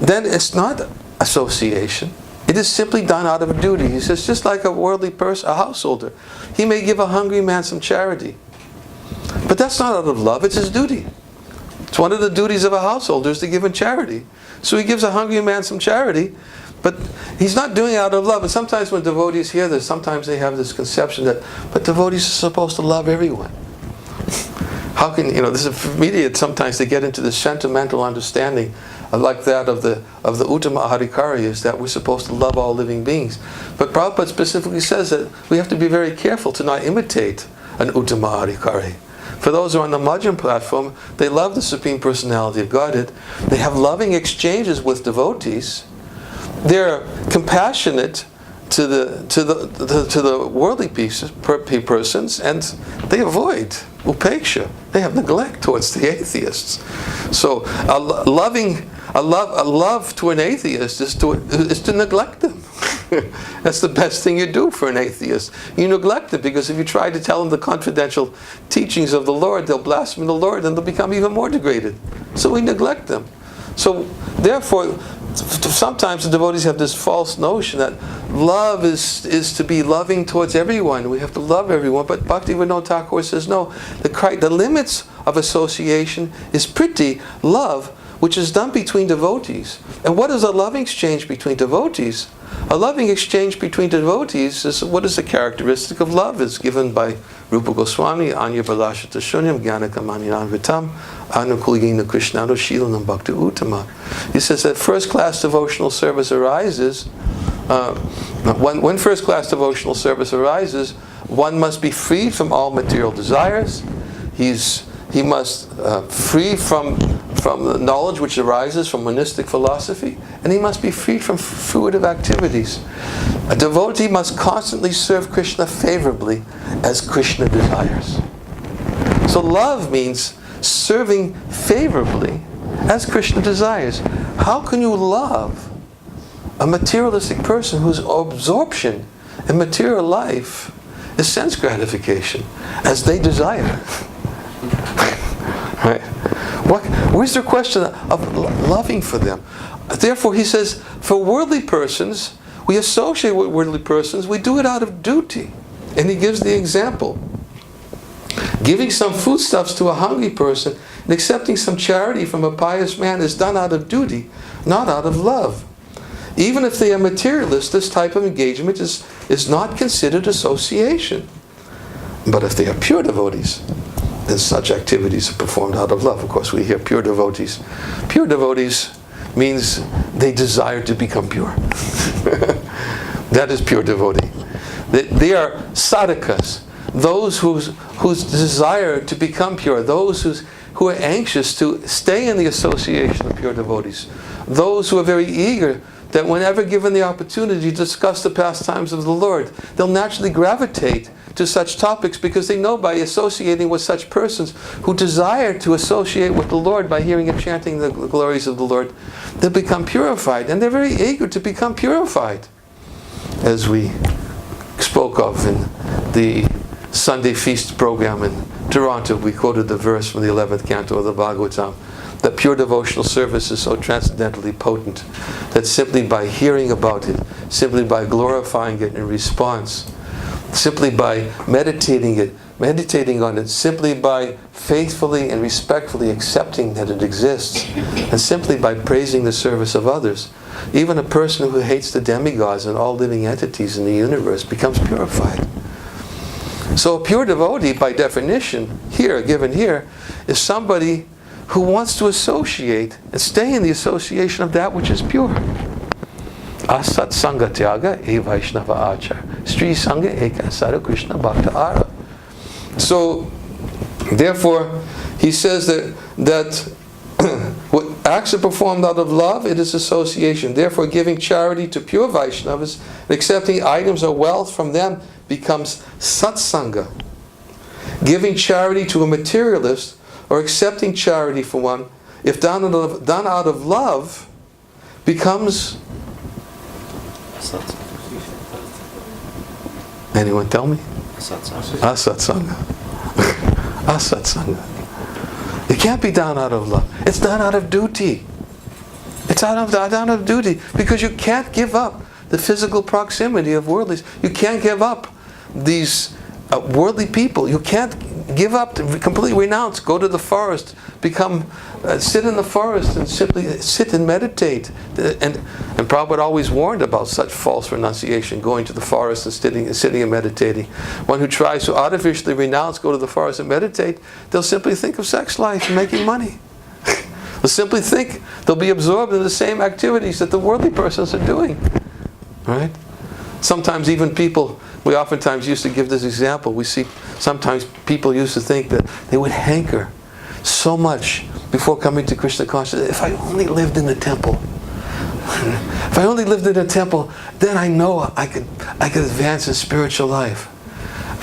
then it's not association. It is simply done out of duty. He says, just like a worldly person, a householder, he may give a hungry man some charity. But that's not out of love, it's his duty. It's one of the duties of a householder is to give in charity. So he gives a hungry man some charity, but he's not doing it out of love. And sometimes when devotees hear this, sometimes they have this conception that, but devotees are supposed to love everyone. How can, this is immediate sometimes they get into this sentimental understanding like that of the Uttama Adhikari, is that we're supposed to love all living beings. But Prabhupada specifically says that we have to be very careful to not imitate an Uttama Adhikari. For those who are on the Madhyam platform, they love the Supreme Personality of Godhead. They have loving exchanges with devotees. They're compassionate to the worldly persons, and they avoid upeksha. They have neglect towards the atheists. So a love to an atheist is to neglect them. That's the best thing you do for an atheist. You neglect them, because if you try to tell them the confidential teachings of the Lord, they'll blaspheme the Lord and they'll become even more degraded. So we neglect them. So therefore, sometimes the devotees have this false notion that love is to be loving towards everyone. We have to love everyone. But Bhaktivinoda Thakur says no. The limits of association is priti, love, which is done between devotees. And what is a loving exchange between devotees? A loving exchange between devotees is what is the characteristic of love? It's given by Rupa Goswami, Anya Balashata Shunyam, Gyanakamaninan Vitam, Anukulina Krishnado Shilanam Bhakti Uttama. He says that first class devotional service arises, when first class devotional service arises, one must be freed from all material desires. He must free from the knowledge which arises from monistic philosophy, and he must be freed from fruitive activities. A devotee must constantly serve Krishna favorably as Krishna desires. So love means serving favorably as Krishna desires. How can you love a materialistic person whose absorption in material life is sense gratification, as they desire? Right? Where's the question of loving for them? Therefore, he says, for worldly persons, we associate with worldly persons, we do it out of duty. And he gives the example. Giving some foodstuffs to a hungry person and accepting some charity from a pious man is done out of duty, not out of love. Even if they are materialists, this type of engagement is not considered association. But if they are pure devotees, then such activities are performed out of love. Of course, we hear pure devotees. Pure devotees means they desire to become pure. That is pure devotee. They are sadhakas, those whose desire to become pure, those who are anxious to stay in the association of pure devotees, those who are very eager that whenever given the opportunity to discuss the pastimes of the Lord, they'll naturally gravitate to such topics because they know by associating with such persons who desire to associate with the Lord by hearing and chanting the glories of the Lord, they'll become purified, and they're very eager to become purified. As we spoke of in the Sunday feast program in Toronto, we quoted the verse from the 11th canto of the Bhagavatam, that pure devotional service is so transcendently potent that simply by hearing about it, simply by glorifying it in response, simply by meditating on it, simply by faithfully and respectfully accepting that it exists, and simply by praising the service of others, even a person who hates the demigods and all living entities in the universe becomes purified. So a pure devotee, by definition, given here, is somebody who wants to associate and stay in the association of that which is pure. Asat Sangha Tyaga E Vaishnava Achar. Sri Sangha Eka Sara Krishna Bhakta Ara. So, therefore, he says that what acts are performed out of love, it is association. Therefore, giving charity to pure Vaishnavas and accepting items or wealth from them becomes satsanga. Giving charity to a materialist or accepting charity from one, if done out of love, becomes... Anyone tell me? Asatsanga. Asatsanga. It can't be done out of love. It's done out of duty. It's done out of duty because you can't give up the physical proximity of worldlies. You can't give up these worldly people. You can't give up, completely renounce, go to the forest, sit in the forest and simply sit and meditate. And Prabhupada always warned about such false renunciation, going to the forest and sitting and meditating. One who tries to artificially renounce, go to the forest and meditate, they'll simply think of sex life and making money. They'll simply think they'll be absorbed in the same activities that the worldly persons are doing. Right? Sometimes even people, we oftentimes used to give this example, we see sometimes people used to think that they would hanker so much before coming to Krishna consciousness. If I only lived in the temple, if I only lived in a temple, then I know I could advance in spiritual life.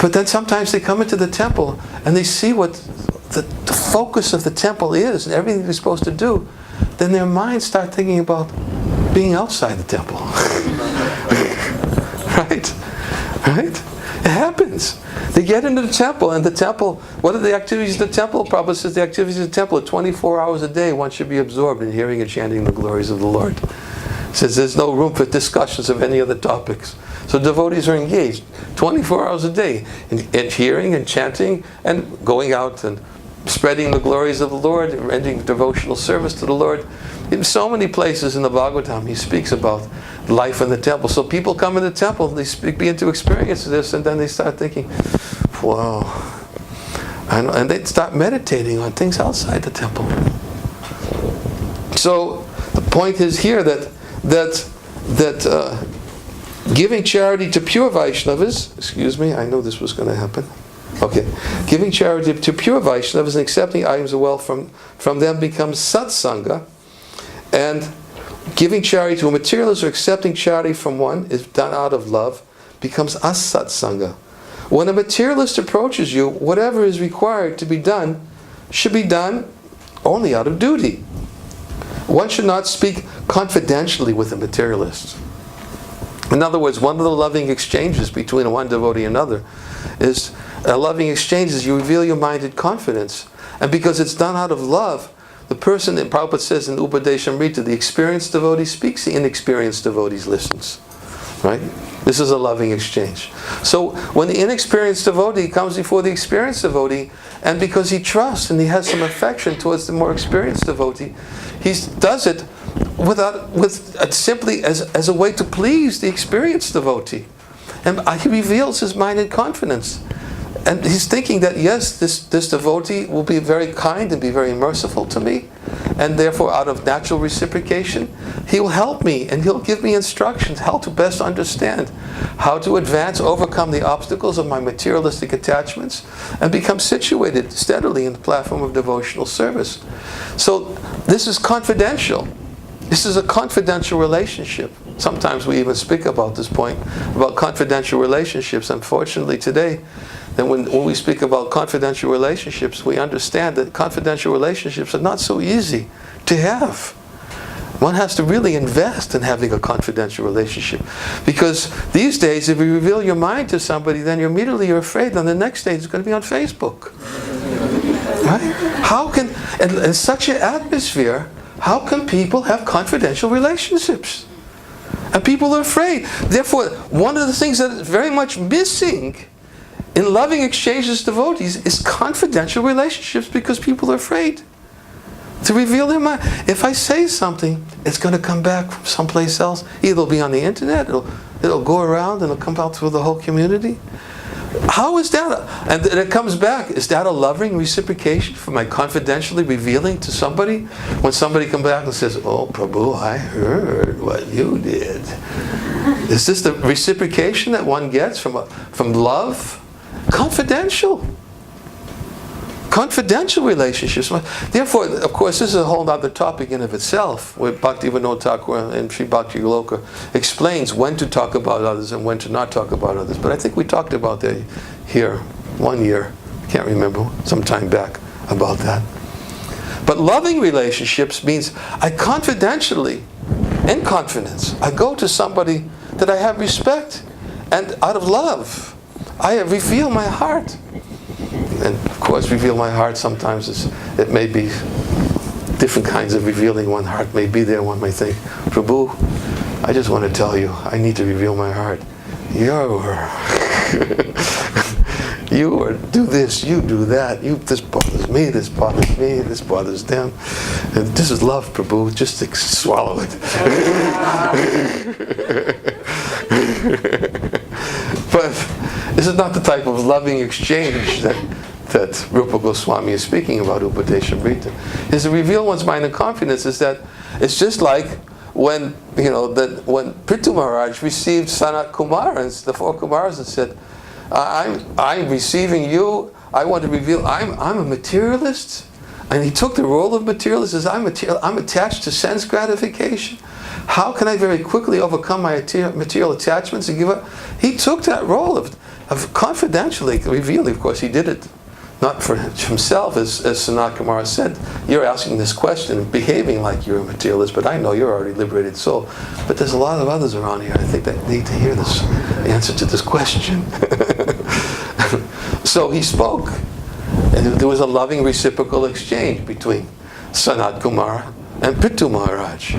But then sometimes they come into the temple and they see what the focus of the temple is and everything they're supposed to do. Then their minds start thinking about being outside the temple. Right? It happens. They get into the temple, and the temple, what are the activities of the temple? Prabhupada says the activities of the temple are 24 hours a day. One should be absorbed in hearing and chanting the glories of the Lord. He says there's no room for discussions of any other topics. So devotees are engaged 24 hours a day in hearing and chanting and going out and spreading the glories of the Lord, rendering devotional service to the Lord. In so many places in the Bhagavatam, he speaks about life in the temple. So people come in the temple, they begin to experience this, and then they start thinking, wow. And they start meditating on things outside the temple. So the point is here that giving charity to pure Vaishnavas, excuse me, I know this was going to happen. Okay, giving charity to pure Vaishnavas and accepting items of wealth from them becomes satsanga, and giving charity to a materialist or accepting charity from one is done out of love becomes asatsanga. When a materialist approaches you, whatever is required to be done should be done only out of duty. One should not speak confidentially with a materialist. In other words, one of the loving exchanges between one devotee and another is a loving exchange is you reveal your mind in confidence. And because it's done out of love, the person, that Prabhupada says in Upadeshamrita, the experienced devotee speaks, the inexperienced devotee listens. Right? This is a loving exchange. So when the inexperienced devotee comes before the experienced devotee And because he trusts and he has some affection towards the more experienced devotee, he does it simply as a way to please the experienced devotee. And he reveals his mind in confidence. And he's thinking that, yes, this devotee will be very kind and be very merciful to me. And therefore, out of natural reciprocation, he will help me and he'll give me instructions how to best understand how to advance, overcome the obstacles of my materialistic attachments, and become situated steadily in the platform of devotional service. So this is confidential. This is a confidential relationship. Sometimes we even speak about this point, about confidential relationships. Unfortunately today, then when we speak about confidential relationships, we understand that confidential relationships are not so easy to have. One has to really invest in having a confidential relationship. Because these days, if you reveal your mind to somebody, then you're afraid that the next day it's going to be on Facebook. Right? How can, in such an atmosphere, how can people have confidential relationships? And people are afraid. Therefore, one of the things that is very much missing in loving exchanges devotees is confidential relationships, because people are afraid to reveal their mind. If I say something, it's going to come back from someplace else. Either it'll be on the internet, it'll go around and it'll come out through the whole community. How is that? And it comes back. Is that a loving reciprocation for my confidentially revealing to somebody? When somebody comes back and says, "Oh, Prabhu, I heard what you did." Is this the reciprocation that one gets from love? Confidential relationships. Therefore, of course, this is a whole other topic in of itself, where Bhaktivinoda Thakur and Sri Bhakti Goloka explains when to talk about others and when to not talk about others. But I think we talked about that here 1 year, I can't remember, some time back, about that. But loving relationships means I confidentially, in confidence, I go to somebody that I have respect, and out of love, I reveal my heart. And of course, reveal my heart sometimes it may be different kinds of revealing. One heart may be there. One may think, Prabhu, I just want to tell you, I need to reveal my heart. You do this, you do that. This bothers me, this bothers them. And this is love, Prabhu. Just swallow it. But this is not the type of loving exchange that Rupa Goswami is speaking about, Upadeshamrita. Is to reveal one's mind and confidence is that it's just like when Prithu Maharaj received Sanat Kumar and the 4 Kumars and said, I'm receiving you, I want to reveal, I'm a materialist. And he took the role of materialist as I'm attached to sense gratification. How can I very quickly overcome my material attachments and give up? He took that role of confidentially revealing. Of course, he did it not for himself, as Sanat Kumar said. You're asking this question and behaving like you're a materialist, but I know you're already liberated soul. But there's a lot of others around here, I think, that need to hear this answer to this question. So he spoke. And there was a loving reciprocal exchange between Sanat Kumar and Prithu Maharaj.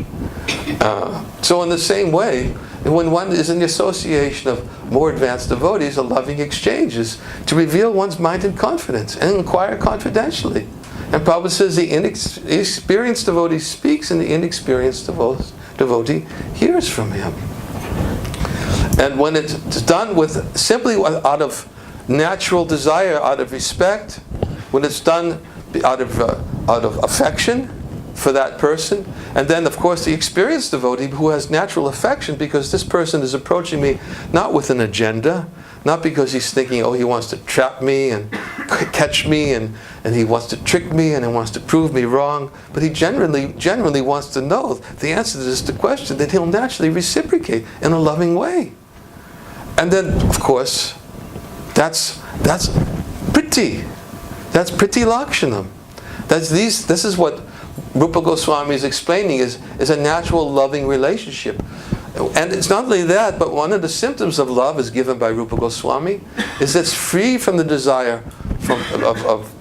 So in the same way, when one is in the association of more advanced devotees, a loving exchange is to reveal one's mind in confidence and inquire confidentially. And Prabhupada says the experienced devotee speaks and the inexperienced devotee hears from him. And when it's done with simply out of natural desire, out of respect, when it's done out of affection for that person, and then of course the experienced devotee who has natural affection because this person is approaching me not with an agenda, not because he's thinking, oh, he wants to trap me and catch me and he wants to trick me and he wants to prove me wrong, but he genuinely wants to know the answer to this question, that he'll naturally reciprocate in a loving way. And then of course that's Priti. That's Priti Lakshanam. This is what Rupa Goswami is explaining is a natural loving relationship. And it's not only that, but one of the symptoms of love is given by Rupa Goswami is it's free from the desire of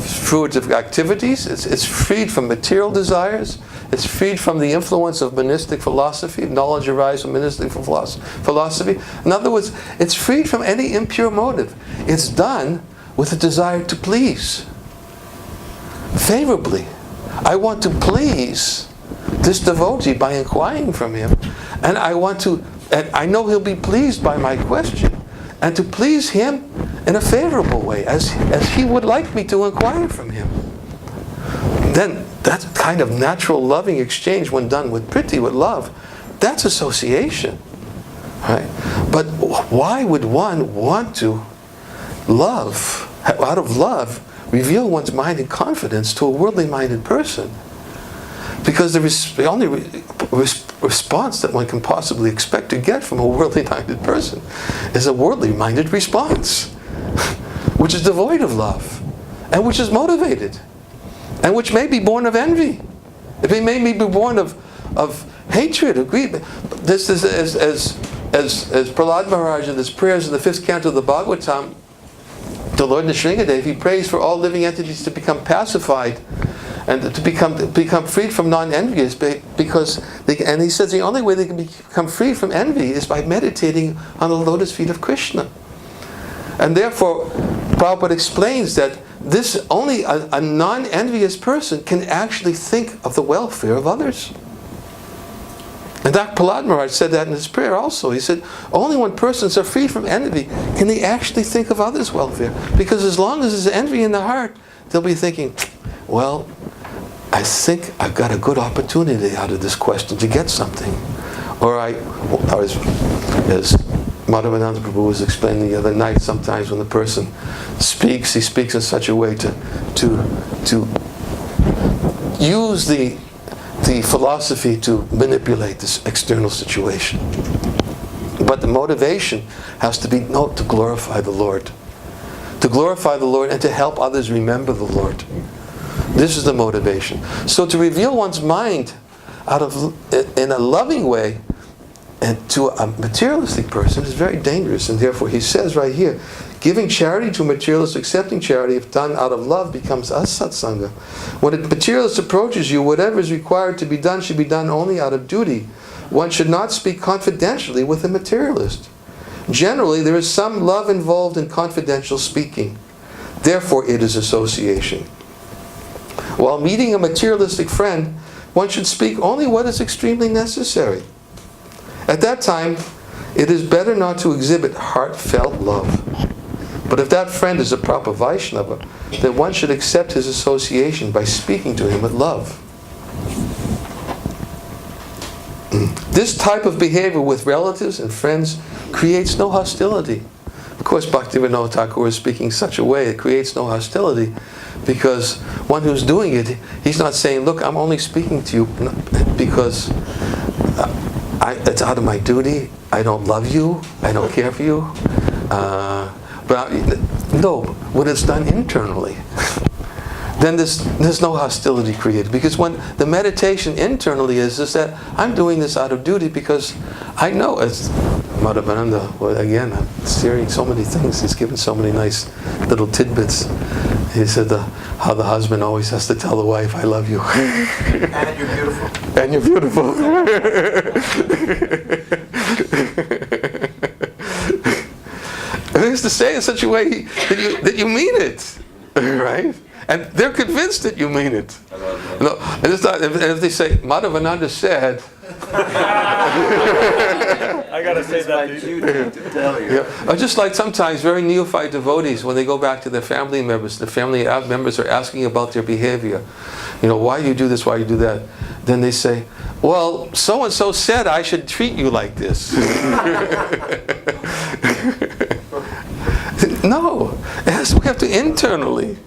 fruitive activities. It's freed from material desires. It's freed from the influence of monistic philosophy. Knowledge arises from monistic philosophy. In other words, it's freed from any impure motive. It's done with a desire to please favorably. I want to please this devotee by inquiring from him, and I know he'll be pleased by my question, and to please him in a favorable way, as he would like me to inquire from him. Then that kind of natural loving exchange, when done with priti, with love, that's association. Right? But why would one want to love, out of love, reveal one's mind and confidence to a worldly minded person? Because the only response that one can possibly expect to get from a worldly minded person is a worldly minded response, which is devoid of love, and which is motivated, and which may be born of envy. It may be born of hatred, of greed. This is as Prahlad Maharaj in his prayers in the 5th canto of the Bhagavatam, the Lord Nrsingadev, he prays for all living entities to become pacified and to become freed from non-envious, because and he says the only way they can become free from envy is by meditating on the lotus feet of Krishna. And therefore, Prabhupada explains that this only a non-envious person can actually think of the welfare of others. And Dr. Prahlad Maharaj said that in his prayer also. He said, only when persons are free from envy can they actually think of others' welfare. Because as long as there's envy in the heart, they'll be thinking, well, I think I've got a good opportunity out of this question to get something. Or as Madhavananda Prabhu was explaining the other night, sometimes when the person speaks, he speaks in such a way to use the philosophy to manipulate this external situation. But the motivation has to be to glorify the Lord. To glorify the Lord and to help others remember the Lord. This is the motivation. So to reveal one's mind in a loving way and to a materialistic person is very dangerous. And therefore he says right here, giving charity to a materialist, accepting charity, if done out of love, becomes asatsanga. When a materialist approaches you, whatever is required to be done should be done only out of duty. One should not speak confidentially with a materialist. Generally, there is some love involved in confidential speaking. Therefore, it is association. While meeting a materialistic friend, one should speak only what is extremely necessary. At that time, it is better not to exhibit heartfelt love. But if that friend is a proper Vaishnava, then one should accept his association by speaking to him with love. This type of behavior with relatives and friends creates no hostility. Of course, Bhaktivinoda Thakur is speaking such a way it creates no hostility, because one who's doing it, he's not saying, look, I'm only speaking to you because it's out of my duty, I don't love you, I don't care for you. No, when it's done internally, then there's no hostility created. Because when the meditation internally is that I'm doing this out of duty because I know, as Madhavananda, well, again, I'm hearing so many things, he's given so many nice little tidbits. He said how the husband always has to tell the wife, I love you. And you're beautiful. And you're beautiful. And he has to say it in such a way that you mean it, right? And they're convinced that you mean it. No, and it's not, if they say, Madhavananda said, I gotta say that to tell you. Yeah. Or just like sometimes very neophyte devotees, when they go back to their family members, the family members are asking about their behavior. Why do you do this, why do you do that? Then they say, well, so-and-so said I should treat you like this. No, we have to internally.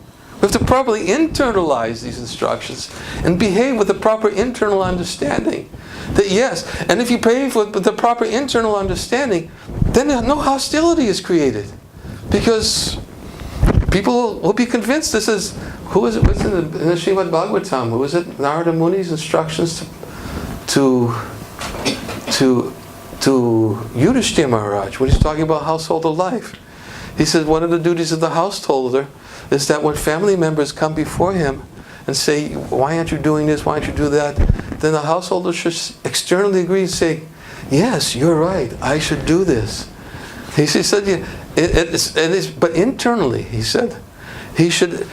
We have to properly internalize these instructions and behave with the proper internal understanding. That yes, and if you behave with the proper internal understanding, then no hostility is created. Because people will be convinced this is, who is it? What's in the Srimad Bhagavatam? Who is it? Narada Muni's instructions to Yudhishthira Maharaj when he's talking about householder life. He says one of the duties of the householder is that when family members come before him and say, why aren't you doing this, why aren't you do that, then the householder should externally agree and say, yes, you're right, I should do this. He said, But internally, he said, he should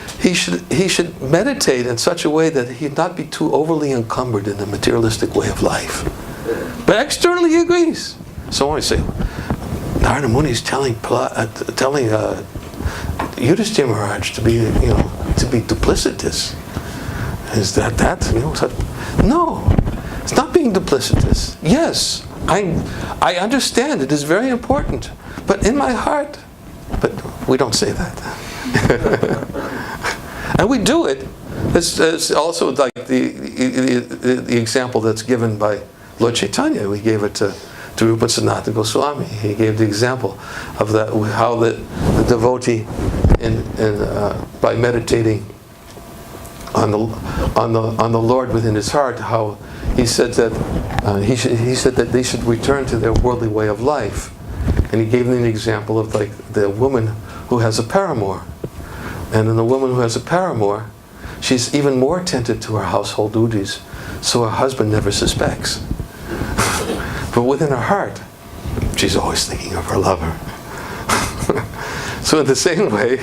meditate in such a way that he not be too overly encumbered in the materialistic way of life. But externally, he agrees. So when I say, Narada Muni is telling Yudhishthira Maharaj to be duplicitous. Is that? No, it's not being duplicitous. Yes, I understand it is very important, but in my heart, but we don't say that. And we do it. It's also like the example that's given by Lord Chaitanya. We gave it to Rupa Sanatana Goswami. He gave the example of that, how the devotee by meditating on the Lord within his heart, how he said that they should return to their worldly way of life. And he gave them the example of like the woman who has a paramour. And in the woman who has a paramour, she's even more attentive to her household duties, so her husband never suspects. But within her heart, she's always thinking of her lover. So in the same way,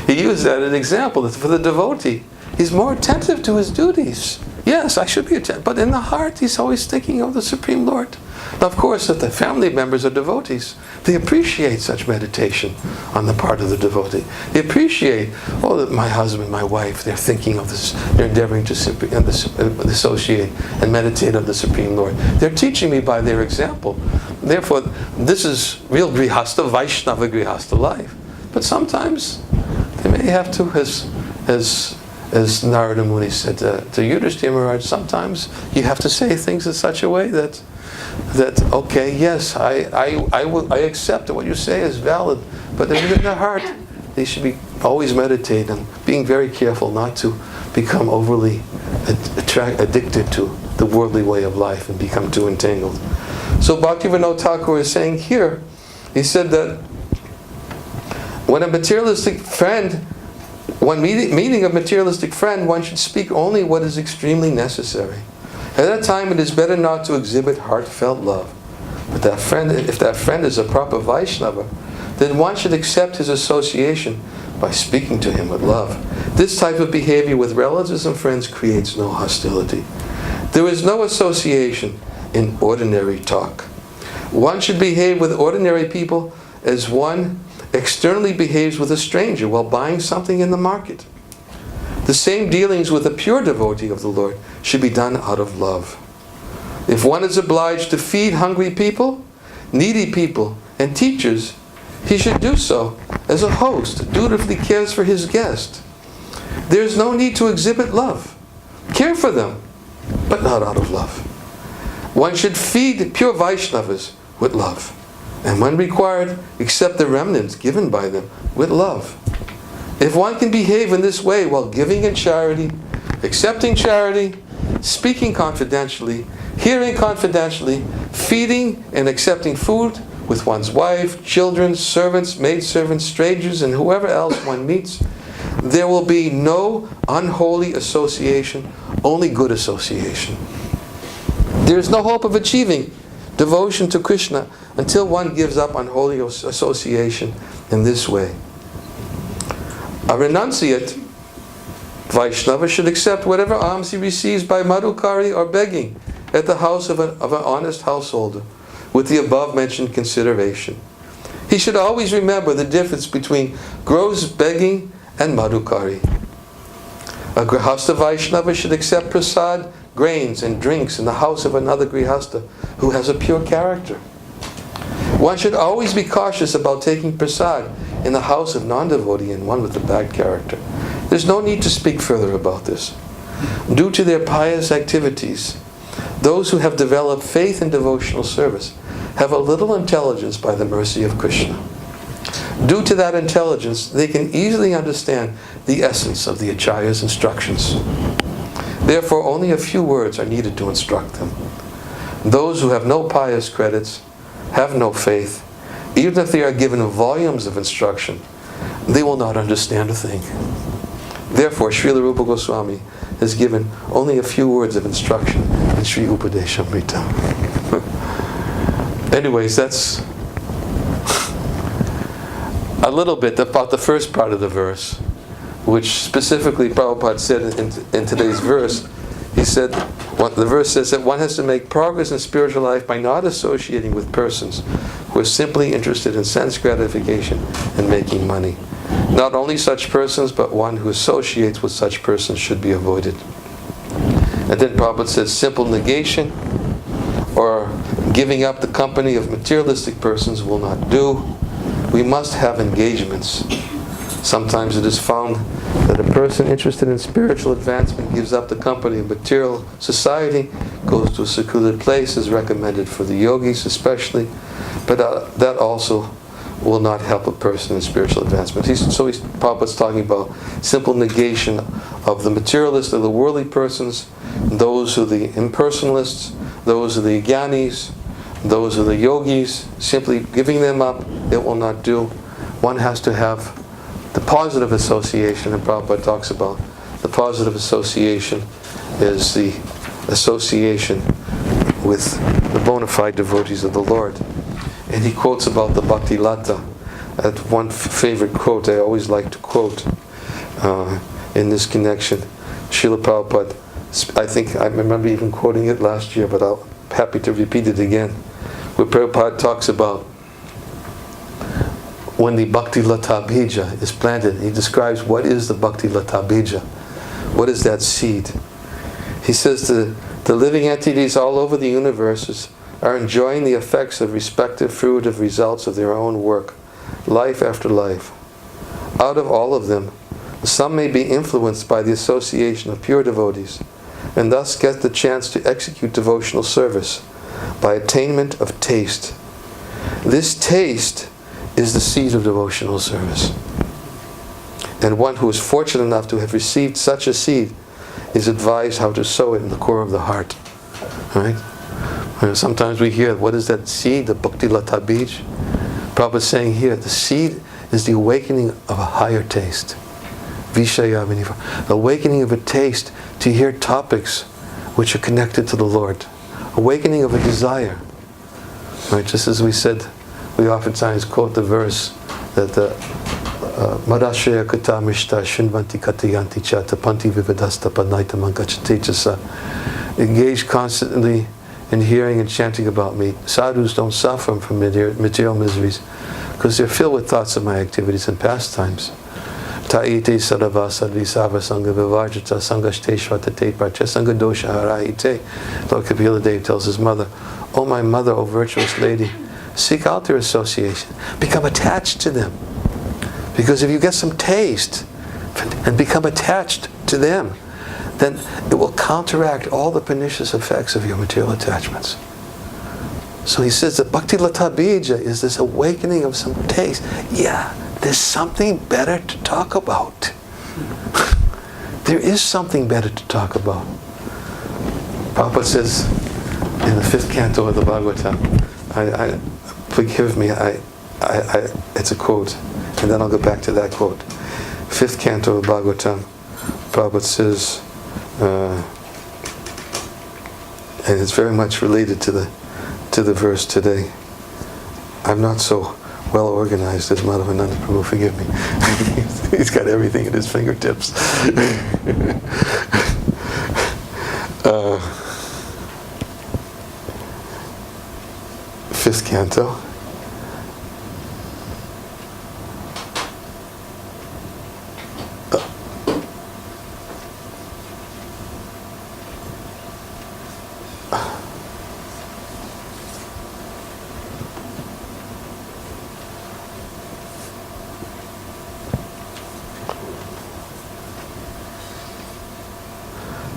he used that as an example that for the devotee, he's more attentive to his duties. Yes, I should be attentive, but in the heart, he's always thinking of the Supreme Lord. Now, of course, if the family members are devotees, they appreciate such meditation on the part of the devotee. They appreciate, my husband, my wife, they're thinking of this, they're endeavoring to associate and meditate on the Supreme Lord. They're teaching me by their example. Therefore, this is real Grihastha, Vaishnava Grihastha life. But sometimes, they may have to, as Narada Muni said to Yudhishthira Maharaj, sometimes you have to say things in such a way that okay, yes, I accept that what you say is valid, but in their heart, they should be always meditating and being very careful not to become overly addicted to the worldly way of life and become too entangled. So Bhaktivinoda Thakur is saying here, he said that when a materialistic friend, when meeting a materialistic friend, one should speak only what is extremely necessary. At that time, it is better not to exhibit heartfelt love. But if that friend is a proper Vaishnava, then one should accept his association by speaking to him with love. This type of behavior with relatives and friends creates no hostility. There is no association in ordinary talk. One should behave with ordinary people as one externally behaves with a stranger while buying something in the market. The same dealings with a pure devotee of the Lord should be done out of love. If one is obliged to feed hungry people, needy people, and teachers, he should do so as a host dutifully cares for his guest. There is no need to exhibit love. Care for them, but not out of love. One should feed pure Vaishnavas with love, and when required, accept the remnants given by them with love. If one can behave in this way while giving in charity, accepting charity, speaking confidentially, hearing confidentially, feeding and accepting food with one's wife, children, servants, maidservants, strangers, and whoever else one meets, there will be no unholy association, only good association. There is no hope of achieving devotion to Krishna until one gives up unholy association in this way. A renunciate Vaishnava should accept whatever alms he receives by madhukari or begging at the house of an honest householder with the above mentioned consideration. He should always remember the difference between gross begging and madhukari. A Grihastha Vaishnava should accept prasad, grains and drinks in the house of another Grihastha who has a pure character. One should always be cautious about taking prasad in the house of non-devotee and one with a bad character. There's no need to speak further about this. Due to their pious activities, those who have developed faith in devotional service have a little intelligence by the mercy of Krishna. Due to that intelligence, they can easily understand the essence of the Acharya's instructions. Therefore, only a few words are needed to instruct them. Those who have no pious credits, have no faith, even if they are given volumes of instruction, they will not understand a thing. Therefore, Srila Rupa Goswami has given only a few words of instruction in Sri Upadeshamrita. Anyways, that's a little bit about the first part of the verse, which specifically Prabhupada said in today's verse. He said, the verse says that one has to make progress in spiritual life by not associating with persons who are simply interested in sense gratification and making money. Not only such persons, but one who associates with such persons should be avoided. And then Prabhupada says simple negation or giving up the company of materialistic persons will not do. We must have engagements. Sometimes it is found that a person interested in spiritual advancement gives up the company of material society, goes to a secluded place, is recommended for the yogis especially, but that also will not help a person in spiritual advancement. Prabhupada's talking about simple negation of the materialists, of the worldly persons, those who are the impersonalists, those are the jnanis, those are the yogis. Simply giving them up, it will not do. One has to have the positive association, and Prabhupada talks about the positive association is the association with the bona fide devotees of the Lord. And he quotes about the Bhakti Lata. That one favorite quote I always like to quote in this connection. Srila Prabhupada, I remember even quoting it last year, but I'm happy to repeat it again. Where Prabhupada talks about when the Bhakti Lata Bija is planted, he describes what is the Bhakti Lata Bija. What is that seed? He says the living entities all over the universe are enjoying the effects of respective fruitive results of their own work, life after life. Out of all of them, some may be influenced by the association of pure devotees, and thus get the chance to execute devotional service by attainment of taste. This taste is the seed of devotional service. And one who is fortunate enough to have received such a seed is advised how to sow it in the core of the heart. Right? Sometimes we hear, what is that seed? The Bhakti Lata Bij? Prabhupada is saying here, the seed is the awakening of a higher taste. Vishaya Viniva. Awakening of a taste to hear topics which are connected to the Lord. Awakening of a desire. Right? Just as we said, we oftentimes quote the verse that Madashaya Kata Mishta Shinvanti Katayanti Cha Tapanti Vivedasta Panaita Mankachate Chasa. Engage constantly in hearing and chanting about me. Sadhus don't suffer from material miseries because they're filled with thoughts of my activities and pastimes. Ta'ite sadava sadvi sava sangha vivajata sangashte shvatate parcha sangha dosha harahite. Lord Kapila Dev tells his mother, "O my mother, O virtuous lady, seek out their association. Become attached to them. Because if you get some taste and become attached to them, then it will counteract all the pernicious effects of your material attachments." So he says that Bhakti Lata Bija is this awakening of some taste. Yeah, there's something better to talk about. There is something better to talk about. Prabhupada says in the 5th canto of the Bhagavatam, forgive me, it's a quote, and then I'll go back to that quote. 5th canto of Bhagavatam, Prabhupada says, and it's very much related to the verse today. I'm not so well organized as Madhavananda Prabhu, forgive me. He's got everything at his fingertips. 5th canto.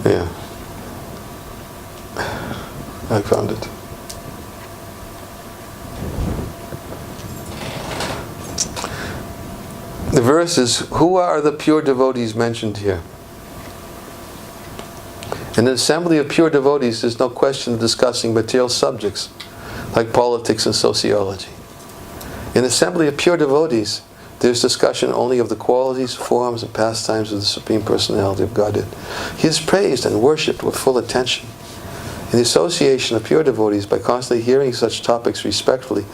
Yeah, I found it. The verse is, who are the pure devotees mentioned here? In an assembly of pure devotees, there's no question of discussing material subjects like politics and sociology. In an assembly of pure devotees, there's discussion only of the qualities, forms, and pastimes of the Supreme Personality of Godhead. He is praised and worshipped with full attention. In the association of pure devotees, by constantly hearing such topics respectfully,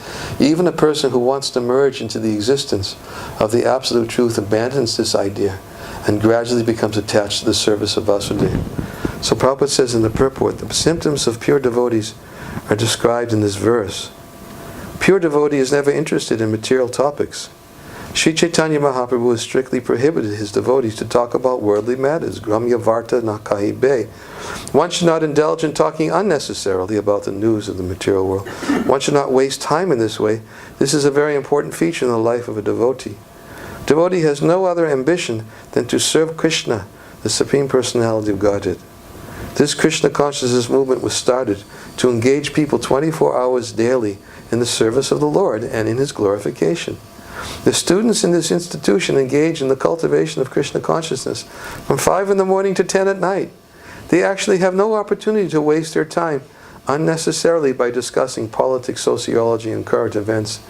even a person who wants to merge into the existence of the absolute truth abandons this idea and gradually becomes attached to the service of Vasudeva. So Prabhupada says in the purport, the symptoms of pure devotees are described in this verse. Pure devotee is never interested in material topics. Sri Chaitanya Mahaprabhu has strictly prohibited his devotees to talk about worldly matters. Gramya Varta na Kahibe. One should not indulge in talking unnecessarily about the news of the material world. One should not waste time in this way. This is a very important feature in the life of a devotee. Devotee has no other ambition than to serve Krishna, the Supreme Personality of Godhead. This Krishna consciousness movement was started to engage people 24 hours daily in the service of the Lord and in His glorification. The students in this institution engage in the cultivation of Krishna consciousness from 5 in the morning to 10 at night. They actually have no opportunity to waste their time unnecessarily by discussing politics, sociology, and current events.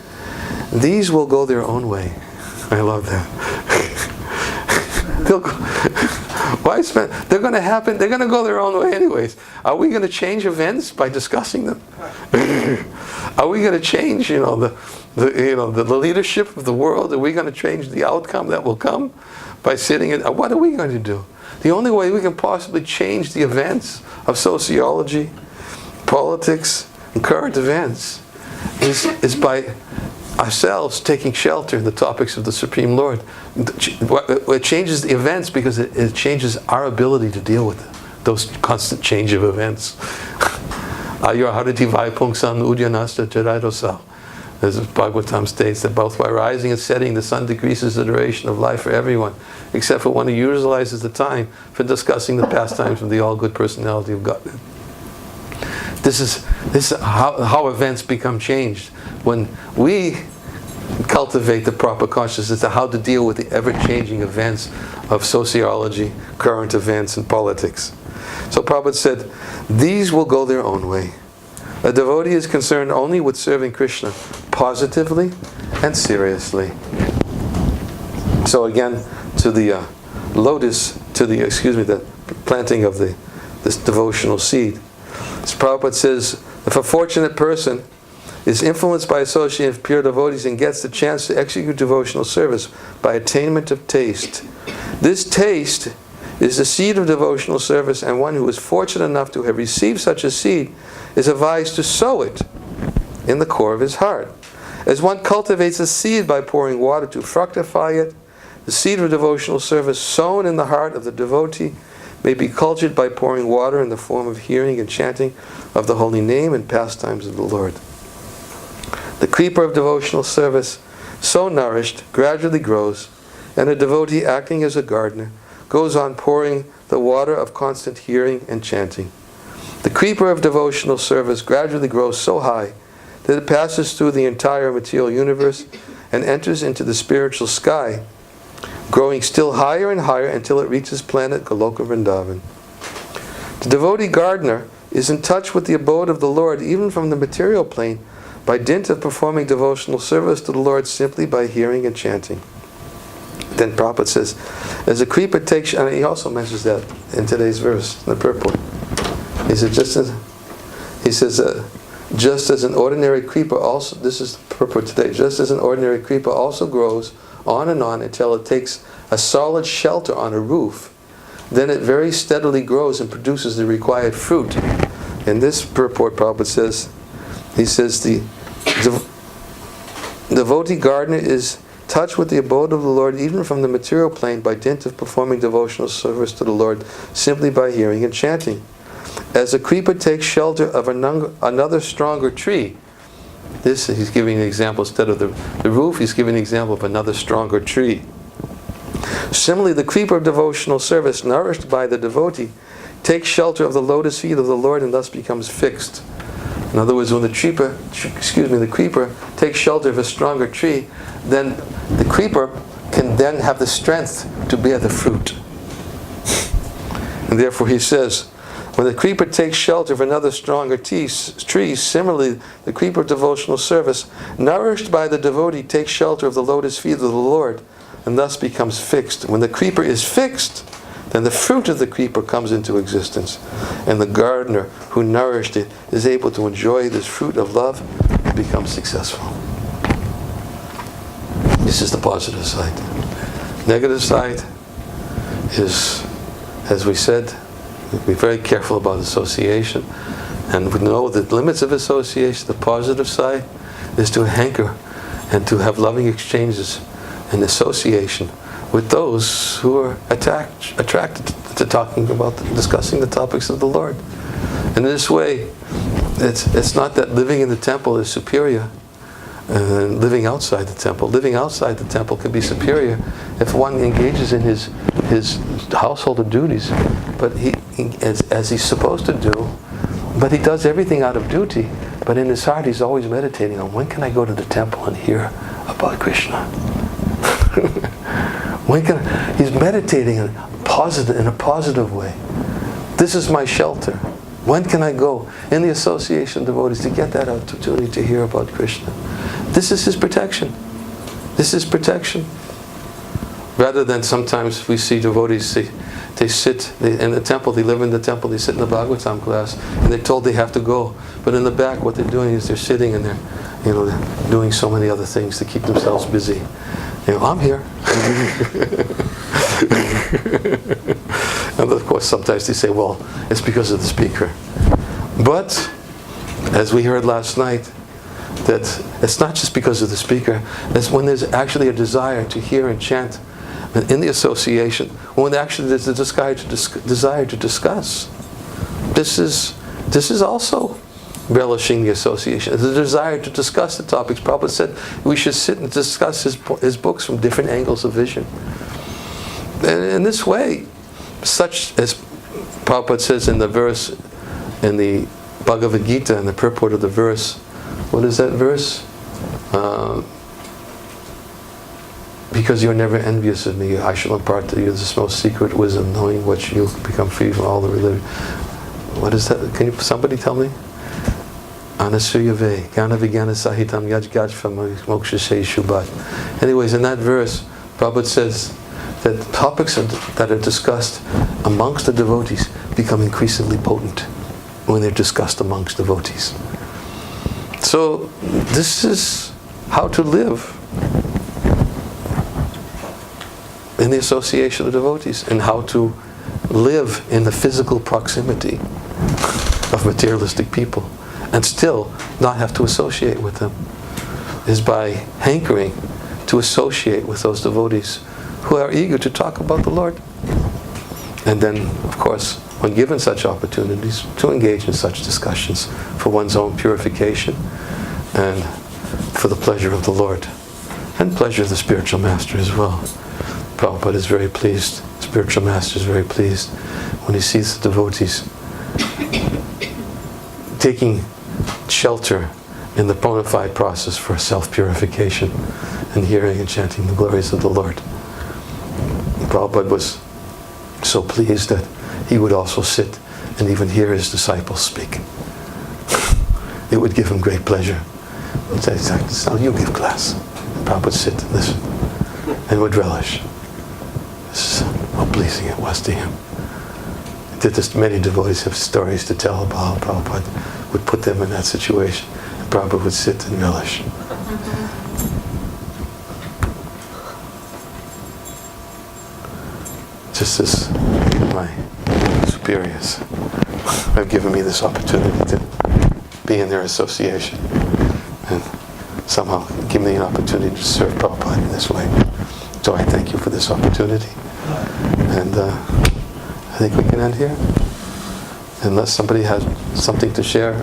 These will go their own way. I love that. They'll go, why spend? They're going to happen. They're going to go their own way anyways. Are we going to change events by discussing them? Are we going to change, the leadership of the world? Are we going to change the outcome that will come by sitting in? What are we going to do? The only way we can possibly change the events of sociology, politics, and current events is by ourselves taking shelter in the topics of the Supreme Lord. It changes the events because it changes our ability to deal with those constant change of events. As Bhagavatam states, that both by rising and setting, the sun decreases the duration of life for everyone, except for one who utilizes the time for discussing the pastimes of the all-good personality of God. This is how events become changed. When we cultivate the proper consciousness of how to deal with the ever-changing events of sociology, current events, and politics. So Prabhupada said, these will go their own way. A devotee is concerned only with serving Krishna positively and seriously. So again, to the planting of this devotional seed. As Prabhupada says, if a fortunate person is influenced by association of pure devotees and gets the chance to execute devotional service by attainment of taste, this taste is the seed of devotional service, and one who is fortunate enough to have received such a seed is advised to sow it in the core of his heart. As one cultivates a seed by pouring water to fructify it, the seed of devotional service sown in the heart of the devotee may be cultured by pouring water in the form of hearing and chanting of the holy name and pastimes of the Lord. The creeper of devotional service, so nourished, gradually grows, and a devotee acting as a gardener goes on pouring the water of constant hearing and chanting. The creeper of devotional service gradually grows so high that it passes through the entire material universe and enters into the spiritual sky, growing still higher and higher until it reaches planet Goloka Vrindavan. The devotee gardener is in touch with the abode of the Lord even from the material plane by dint of performing devotional service to the Lord simply by hearing and chanting. Then Prabhupada says, as a creeper takes, and he also mentions that in today's verse, in the purport. He said, just as an ordinary creeper also, this is the purport today, just as an ordinary creeper also grows on and on until it takes a solid shelter on a roof, then it very steadily grows and produces the required fruit. In this purport, Prabhupada says, he says, the devotee gardener is touch with the abode of the Lord even from the material plane by dint of performing devotional service to the Lord simply by hearing and chanting. As a creeper takes shelter of another stronger tree, this he's giving an example instead of the roof, he's giving an example of another stronger tree. Similarly, the creeper of devotional service, nourished by the devotee, takes shelter of the lotus feet of the Lord and thus becomes fixed. In other words, when the creeper takes shelter of a stronger tree, then the creeper can then have the strength to bear the fruit. And therefore he says, when the creeper takes shelter of another stronger tree, similarly the creeper of devotional service, nourished by the devotee, takes shelter of the lotus feet of the Lord and thus becomes fixed. When the creeper is fixed, then the fruit of the creeper comes into existence. And the gardener who nourished it is able to enjoy this fruit of love and become successful. This is the positive side. Negative side is, as we said, be very careful about association. And we know the limits of association. The positive side is to hanker and to have loving exchanges and association with those who are attracted to talking about, discussing the topics of the Lord. And in this way, it's not that living in the temple is superior and living outside the temple. Living outside the temple can be superior if one engages in his household duties, but as he's supposed to do, but he does everything out of duty, but in his heart he's always meditating on, when can I go to the temple and hear about Krishna? He's meditating in a positive way. This is my shelter. When can I go in the association of devotees to get that opportunity to hear about Krishna? This is his protection. This is protection. Rather than sometimes we see devotees, they sit in the temple, they live in the temple, they sit in the Bhagavatam class, and they're told they have to go. But in the back, what they're doing is they're sitting and they're doing so many other things to keep themselves busy. I'm here. And of course, sometimes they say, well, it's because of the speaker. But, as we heard last night, that it's not just because of the speaker, it's when there's actually a desire to hear and chant in the association, when actually there's a desire to discuss. This is also relishing the association. The desire to discuss the topics. Prabhupada said we should sit and discuss his books from different angles of vision. And in this way, such as Prabhupada says in the verse, in the Bhagavad Gita, in the purport of the verse, what is that verse? Because you are never envious of me, I shall impart to you this most secret wisdom, knowing what you become free from all the religion. What is that? Can somebody tell me? Anasuyave, Gana Vigana Sahitam Yajgajva Moksha Shubat. Anyways, in that verse, Prabhupada says that topics that are discussed amongst the devotees become increasingly potent when they're discussed amongst devotees. So, this is how to live in the association of devotees, and how to live in the physical proximity of materialistic people and still not have to associate with them, is by hankering to associate with those devotees who are eager to talk about the Lord. And then, of course, when given such opportunities, to engage in such discussions for one's own purification and for the pleasure of the Lord and pleasure of the spiritual master as well. Prabhupada is very pleased, spiritual master is very pleased when he sees the devotees taking shelter in the bona fide process for self-purification and hearing and chanting the glories of the Lord. Prabhupada was so pleased that he would also sit and even hear his disciples speak. It would give him great pleasure. He'd say, now you give class. And Prabhupada would sit and listen and would relish. This is how pleasing it was to him. Many devotees have stories to tell about how Prabhupada would put them in that situation. And Prabhupada would sit and relish. Just as my superiors have given me this opportunity to be in their association and somehow give me an opportunity to serve Prabhupada in this way. So I thank you for this opportunity. And I think we can end here. Unless somebody has something to share.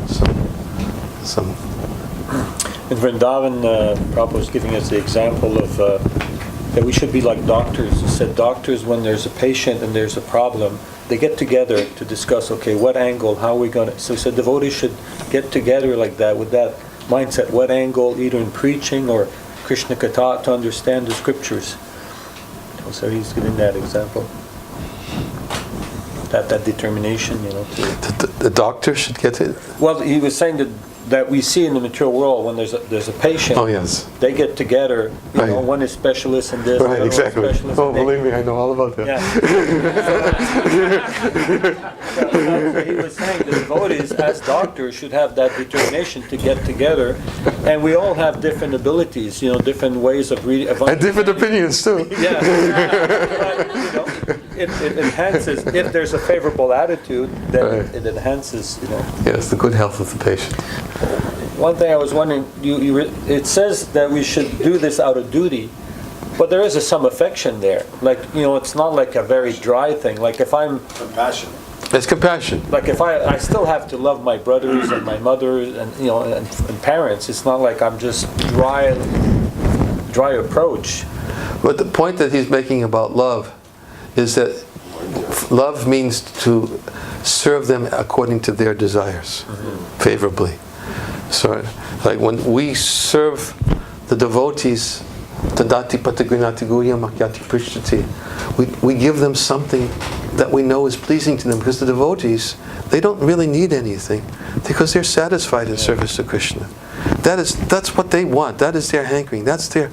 Some. In Vrindavan, Prabhupada was giving us the example of that we should be like doctors. He said doctors, when there's a patient and there's a problem, they get together to discuss, okay, what angle, how are we going to... So he said devotees should get together like that, with that mindset, what angle, either in preaching or Krishna Katha, to understand the scriptures. So he's giving that example. That determination, to... The doctor should get it? Well, he was saying that that we see in the material world when there's a patient. Oh, yes. They get together. Right. One is specialist in this. Right, the other exactly. One is specialist Oh, in that. believe me, I know all about that. Yeah. So he was saying the devotees, as doctors, should have that determination to get together, and we all have different abilities, different ways of reading. And different opinions, too. Yeah. But, it enhances, if there's a favorable attitude, then Right. it enhances, Yes, the good health of the patient. One thing I was wondering, it says that we should do this out of duty, but there is some affection there. Like, it's not like a very dry thing. Like if I'm... Compassion. It's compassion. Like if I still have to love my brothers and my mother and, and parents. It's not like I'm just dry approach. But the point that he's making about love is that love means to serve them according to their desires, favorably. So, like when we serve the devotees, Tadati Patagrinati Guya Makyati Prishtati, we give them something that we know is pleasing to them, because the devotees, they don't really need anything, because they're satisfied in service to Krishna. That's what they want. That is their hankering. That's their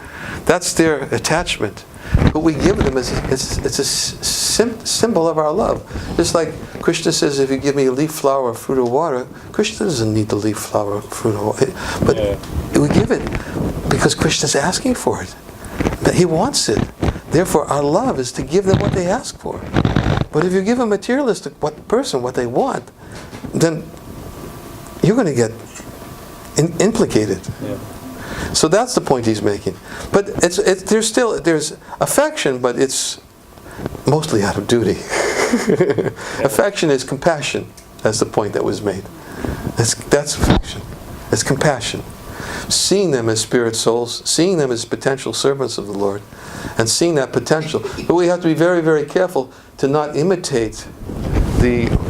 attachment. What we give them it's a symbol of our love. Just like Krishna says, if you give me a leaf, flower, fruit, or water, Krishna doesn't need the leaf, flower, fruit, or water. But we give it because Krishna's asking for it. That he wants it. Therefore, our love is to give them what they ask for. But if you give a materialistic person what they want, then you're going to get implicated. Yeah. So that's the point he's making. But there's affection, but it's mostly out of duty. Affection is compassion. That's the point that was made. That's affection. It's compassion. Seeing them as spirit souls, seeing them as potential servants of the Lord, and seeing that potential. But we have to be very, very careful to not imitate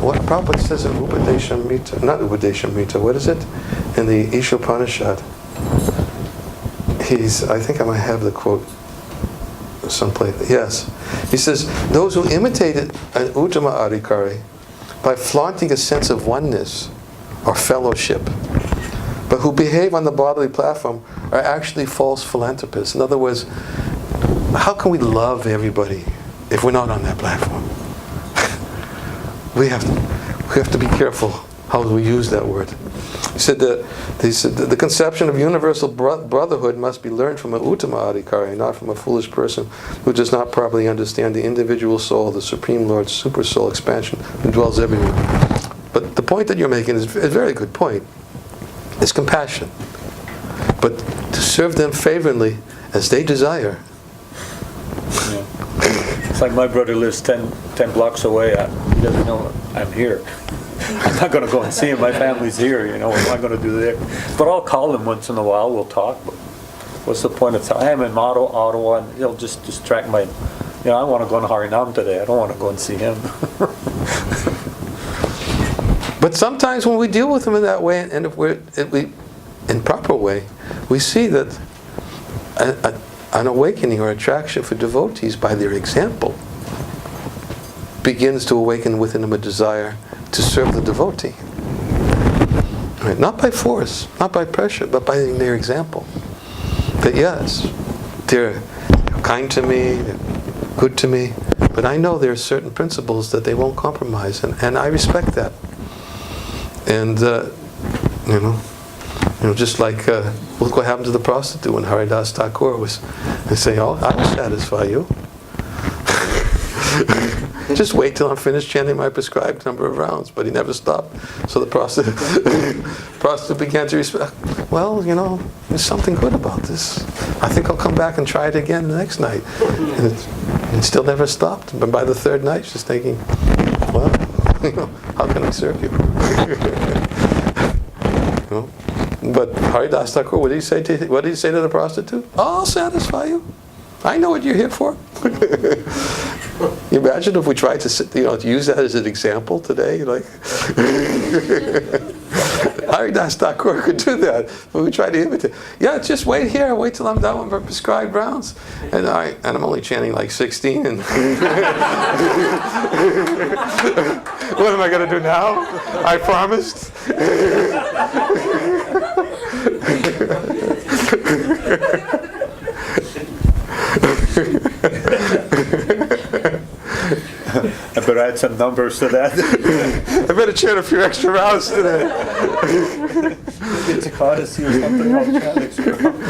what Prabhupada says in Upadeshamrita, not Upadeshamrita, what is it? In the Ishopanishad. I think I might have the quote someplace. Yes. He says, those who imitated an Uttama Adhikari by flaunting a sense of oneness or fellowship, but who behave on the bodily platform, are actually false philanthropists. In other words, how can we love everybody if we're not on that platform? We have to be careful how we use that word. He said the conception of universal brotherhood must be learned from an Uttama Adhikari, not from a foolish person who does not properly understand the individual soul, the Supreme Lord's super soul expansion, who dwells everywhere. But the point that you're making is a very good point. It's compassion. But to serve them favorably as they desire. Yeah. It's like my brother lives 10 blocks away. He doesn't know I'm here. I'm not going to go and see him. My family's here, What am I going to do there? But I'll call him once in a while. We'll talk. But what's the point of telling him in Ottawa, and he'll just distract my... I want to go on Harinam today. I don't want to go and see him. But sometimes when we deal with them in that way, and if we in proper way, we see that an awakening or attraction for devotees by their example begins to awaken within them a desire to serve the devotee. Right? Not by force, not by pressure, but by their example. That yes, they're kind to me, they're good to me, but I know there are certain principles that they won't compromise, and I respect that. And just like look what happened to the prostitute when Haridas Thakur was saying, "Oh, I will satisfy you. Just wait till I'm finished chanting my prescribed number of rounds." But he never stopped. So the prostitute began to respect. Well, there's something good about this. I think I'll come back and try it again the next night. And it still never stopped. But by the third night, she's thinking, well, how can I serve you? But Haridas Thakur, what did he say to the prostitute? I'll satisfy you. I know what you're here for. You imagine if we tried to use that as an example today, like Haridas Thakur could do that, but we try to imitate. Yeah, just wait here, wait till I'm done with my prescribed rounds, and I'm only chanting like 16. And what am I going to do now? I promised. I better add some numbers to that. I better chant a few extra rounds today. It's a Odyssey or something. I'll chant extra rounds.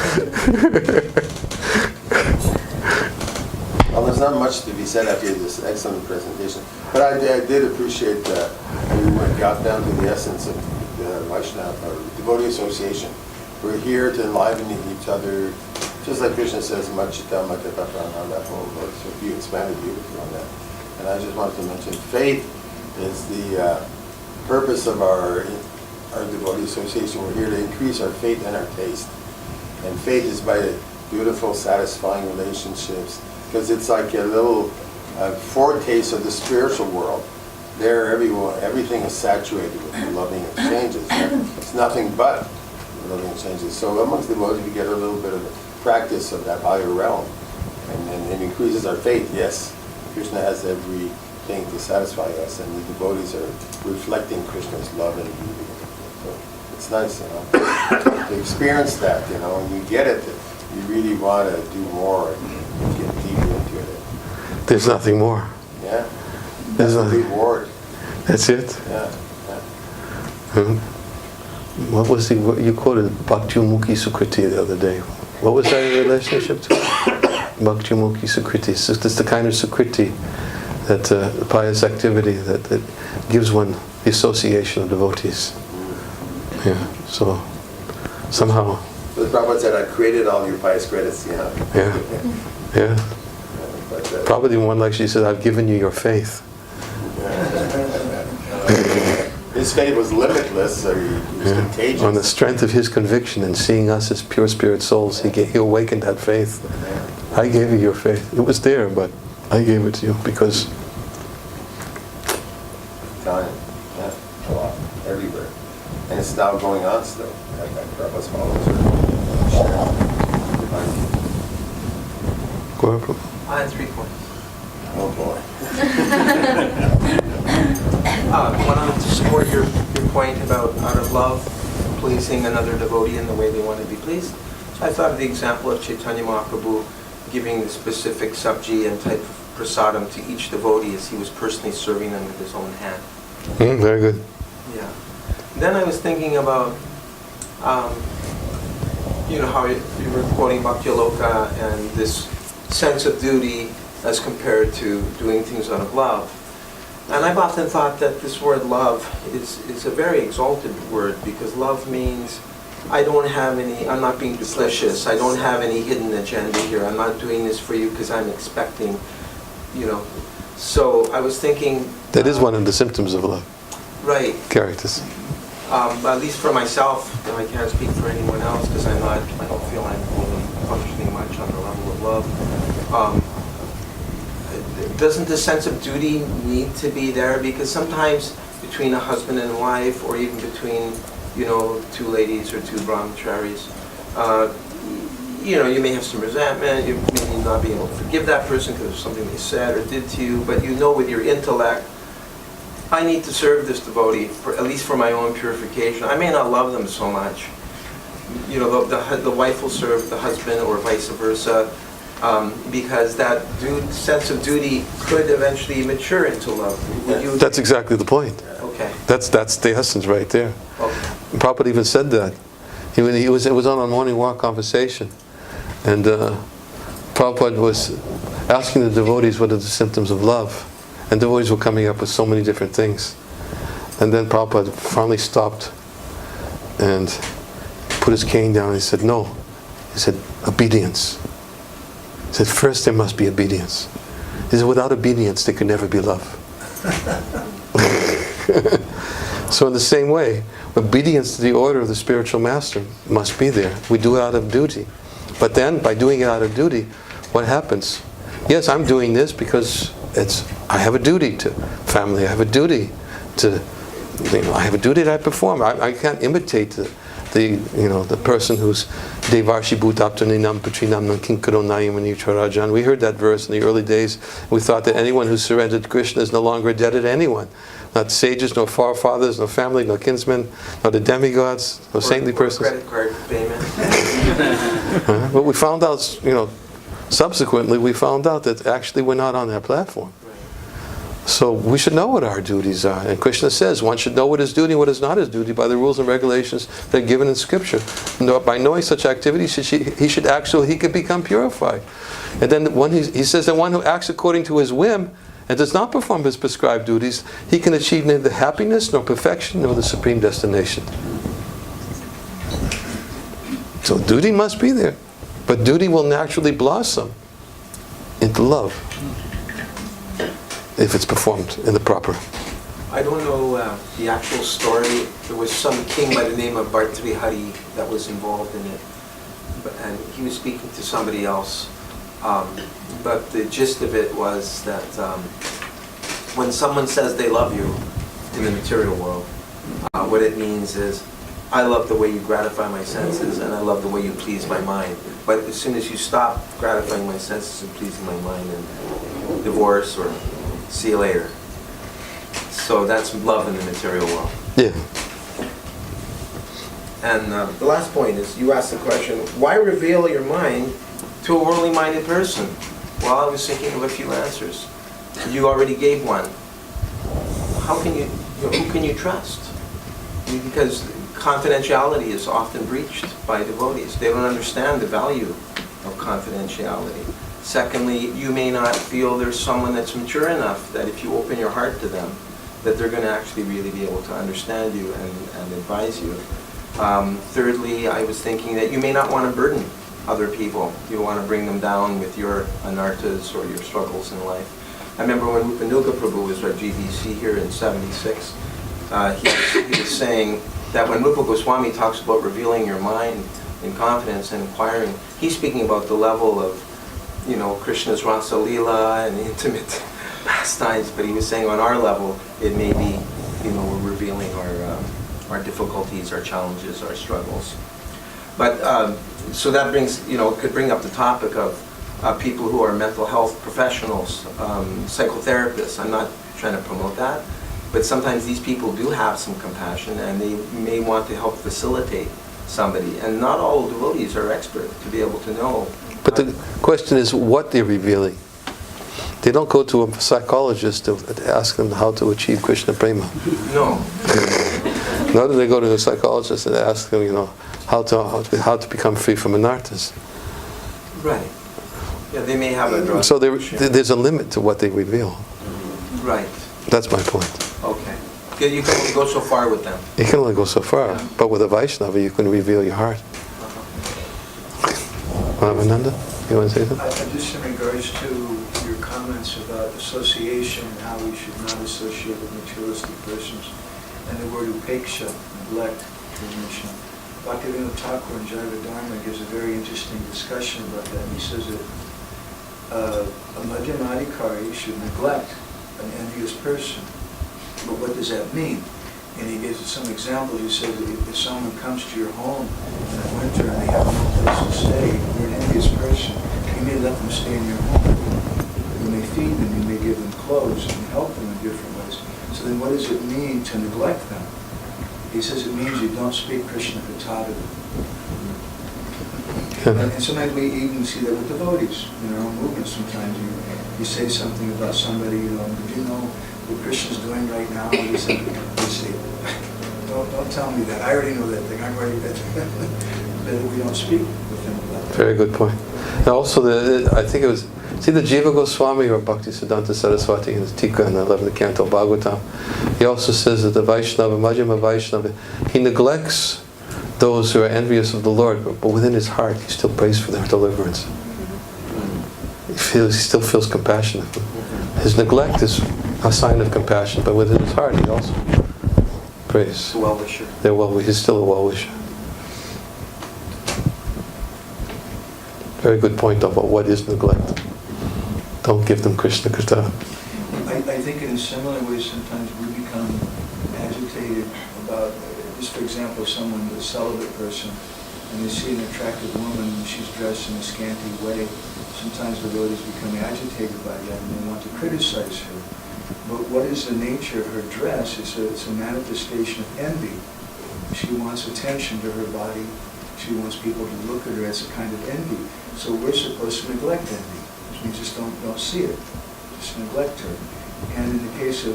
Well, there's not much to be said after this excellent presentation, but I did appreciate that you got down to the essence of the Vaishnava, or devotee association. We're here to enliven each other, just like Krishna says, Machita Makata Prana, that whole verse. So you expanded beautifully on that. And I just wanted to mention, faith is the purpose of our devotee association. We're here to increase our faith and our taste. And faith is by beautiful, satisfying relationships, because it's like a little foretaste of the spiritual world. There, everything is saturated with loving exchanges. It's nothing but loving exchanges. So amongst devotees, we get a little bit of practice of that higher realm, and it increases our faith. Yes, Krishna has everything to satisfy us, and the devotees are reflecting Krishna's love and beauty. So it's nice, to experience that, and you get it. You really want to do more and get deeper into it. There's nothing more. Yeah. There's That's the nothing. reward. That's it. Yeah. What was what you quoted Bhakti-mukhi Sukriti the other day? What was that in relationship to? Bhakti-mukhi Sukriti. So it's the kind of Sukriti, that pious activity that gives one the association of devotees. Yeah. So somehow. So the Prabhupada said, I created all your pious credits, Yeah. But, Probably one like she said, I've given you your faith. his faith was limitless, so he was contagious. On the strength of his conviction and seeing us as pure spirit souls, he awakened that faith. I gave you your faith. It was there, but I gave it to you because... Time, yeah, a lot, everywhere. And it's now going on still. Prabhupada's followers Go ahead, Prabhu. I had 3 points. Oh boy. I wanted to support your point about out of love, pleasing another devotee in the way they want to be pleased. So I thought of the example of Chaitanya Mahaprabhu giving the specific sabji and type of prasadam to each devotee as he was personally serving them with his own hand. Very good. Yeah. Then I was thinking about, how you were quoting Bhakti-aloka and this sense of duty as compared to doing things out of love. And I've often thought that this word love is a very exalted word, because love means I'm not being duplicitous, I don't have any hidden agenda here, I'm not doing this for you because I'm expecting, So I was thinking... That is one of the symptoms of love. Right. Characters. At least for myself, I can't speak for anyone else because I don't feel I'm really functioning much on the level of love. Doesn't the sense of duty need to be there? Because sometimes between a husband and wife, or even between, 2 ladies or 2 brahmacharis, you may have some resentment, you may not be able to forgive that person because of something they said or did to you, but with your intellect, I need to serve this devotee, at least for my own purification. I may not love them so much. The wife will serve the husband or vice versa, because that sense of duty could eventually mature into love. Would you? That's exactly the point. Okay. That's the essence right there. Okay. Prabhupada even said that. It was on a morning walk conversation, and Prabhupada was asking the devotees what are the symptoms of love, and devotees were coming up with so many different things. And then Prabhupada finally stopped and put his cane down and he said, no. He said, obedience. He said, first there must be obedience. He said, without obedience there can never be love. So in the same way, obedience to the order of the spiritual master must be there. We do it out of duty. But then, by doing it out of duty, what happens? Yes, I'm doing this because I have a duty to family. I have a duty to, I have a duty that I perform. I can't imitate the person who's Devarshi Bhutaptaninam Patrinam Nankinkaro Nayamani Charajan. We heard that verse in the early days. We thought that anyone who surrendered to Krishna is no longer indebted to anyone. not sages, no forefathers, no family, no kinsmen, no the demigods, no saintly persons. Credit card payment. But we found out, subsequently we found out that actually we're not on that platform. So we should know what our duties are. And Krishna says one should know what is duty and what is not his duty by the rules and regulations that are given in Scripture. By knowing such activities, he could become purified. And then he says that one who acts according to his whim and does not perform his prescribed duties, he can achieve neither happiness nor perfection nor the supreme destination. So duty must be there. But duty will naturally blossom into love if it's performed in the proper. I don't know the actual story. There was some king by the name of Bhartrihari that was involved in it. And he was speaking to somebody else. But the gist of it was that when someone says they love you in the material world, what it means is, I love the way you gratify my senses and I love the way you please my mind. But as soon as you stop gratifying my senses and pleasing my mind, and divorce or see you later. So that's love in the material world. Yeah. And the last point is, you asked the question, why reveal your mind to a worldly minded person? Well, I was thinking of a few answers. You already gave one. Who can you trust? Because confidentiality is often breached by devotees. They don't understand the value of confidentiality. Secondly, you may not feel there's someone that's mature enough that if you open your heart to them, that they're going to actually really be able to understand you and advise you. Thirdly, I was thinking that you may not want to burden other people. You want to bring them down with your anarthas or your struggles in life. I remember when Rupanuga Prabhu was our GBC here in '76, he was saying that when Rupa Goswami talks about revealing your mind in confidence and inquiring, he's speaking about the level of, Krishna's Rasa Leela and intimate pastimes, but he was saying on our level, it may be, we're revealing our difficulties, our challenges, our struggles. But, so that brings, could bring up the topic of people who are mental health professionals, psychotherapists. I'm not trying to promote that, but sometimes these people do have some compassion and they may want to help facilitate somebody. And not all devotees are expert to be able to know. But the question is what they're revealing. They don't go to a psychologist to ask them how to achieve Krishna Prema. No. Nor do they go to a psychologist and ask them, how to become free from anarthas. Right. Yeah, they may have a drug. So there's a limit to what they reveal. Right. That's my point. Okay. You can only go so far with them. You can only go so far, but with a Vaishnava you can reveal your heart. Ananda, you want to say something? Just in regards to your comments about association and how we should not associate with materialistic persons, and the word upeksha, neglect, you mentioned. Bhaktivinoda Thakur in Jaiva Dharma gives a very interesting discussion about that. He says that a madhyamadikari should neglect an envious person. But what does that mean? And he gives some examples. He says that if someone comes to your home in the winter and they have no place to stay, you're an envious person, you may let them stay in your home. You may feed them, you may give them clothes, and help them in different ways. So then what does it mean to neglect them? He says it means you don't speak Krishna Katha to them. And sometimes we even see that with devotees. In our own movement, sometimes you say something about somebody, do you know what Krishna's doing right now? They say, don't tell me that. I already know that thing. I'm already that. But we don't speak with them about that. Very good point. And also, I think it was, the Jiva Goswami or Bhakti Siddhanta Saraswati in his Tika in the 11th Canto Bhagavatam, he also says that the Vaishnava, Majjhima Vaishnava, he neglects those who are envious of the Lord, but within his heart he still prays for their deliverance. He still feels compassionate. His neglect is a sign of compassion, but within his heart he also prays. Well-wisher. He's still a well-wisher. Very good point about what is neglect. Don't give them Krishna Katha. I think in similar ways sometimes we become agitated about, just for example, someone, a celibate person, and they see an attractive woman and she's dressed in a scanty way. Sometimes the devotees become agitated by that and they want to criticize her. But what is the nature of her dress? It's a manifestation of envy. She wants attention to her body. She wants people to look at her as a kind of envy. So we're supposed to neglect envy. We just don't see it. Just neglect her. And in the case of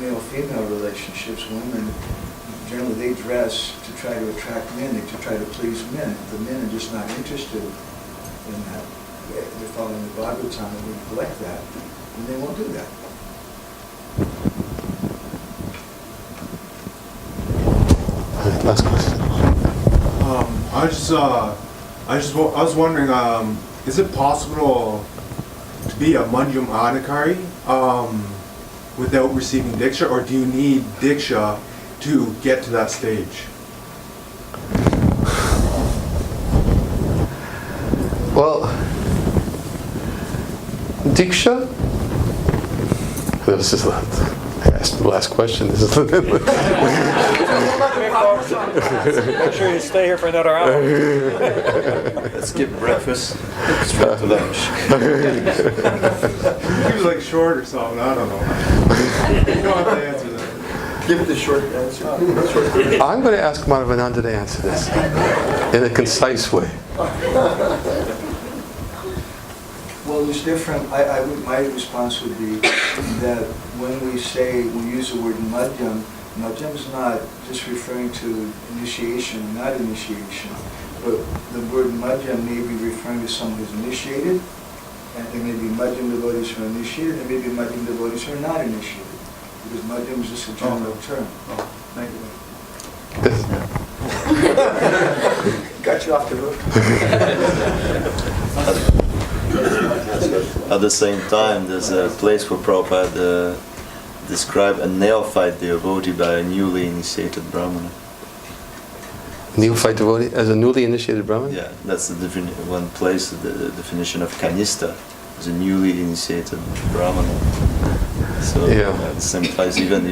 male-female relationships, women, generally they dress to try to attract men, to try to please men. If the men are just not interested in that, they're following the Bhagavatam and we neglect that, then they won't do that. Last question. I was wondering, is it possible to be a Madhyam Adhikari without receiving Diksha, or do you need Diksha to get to that stage? Well, Diksha, this is I asked the last question. This is Make sure you stay here for another hour. Let's skip breakfast, straight to lunch. He was like short or something, I don't know. You don't have to answer that. Give it the short answer. I'm going to ask Madhavananda to answer this in a concise way. Well, there's different, my response would be that when we use the word madhyam, madhyam is not just referring to initiation, not initiation, but the word madhyam may be referring to someone who's initiated, and there may be madhyam devotees who are initiated, and there may be madhyam devotees who are not initiated, because madhyam is just a general term. Oh, thank you. Got you off the hook. At the same time, there's a place where Prabhupada described a neophyte devotee by a newly initiated Brahmana. Neophyte devotee as a newly initiated Brahmin? Yeah, that's the one place, the definition of Kanista is a newly initiated Brahmana. So Yeah. at the same place, even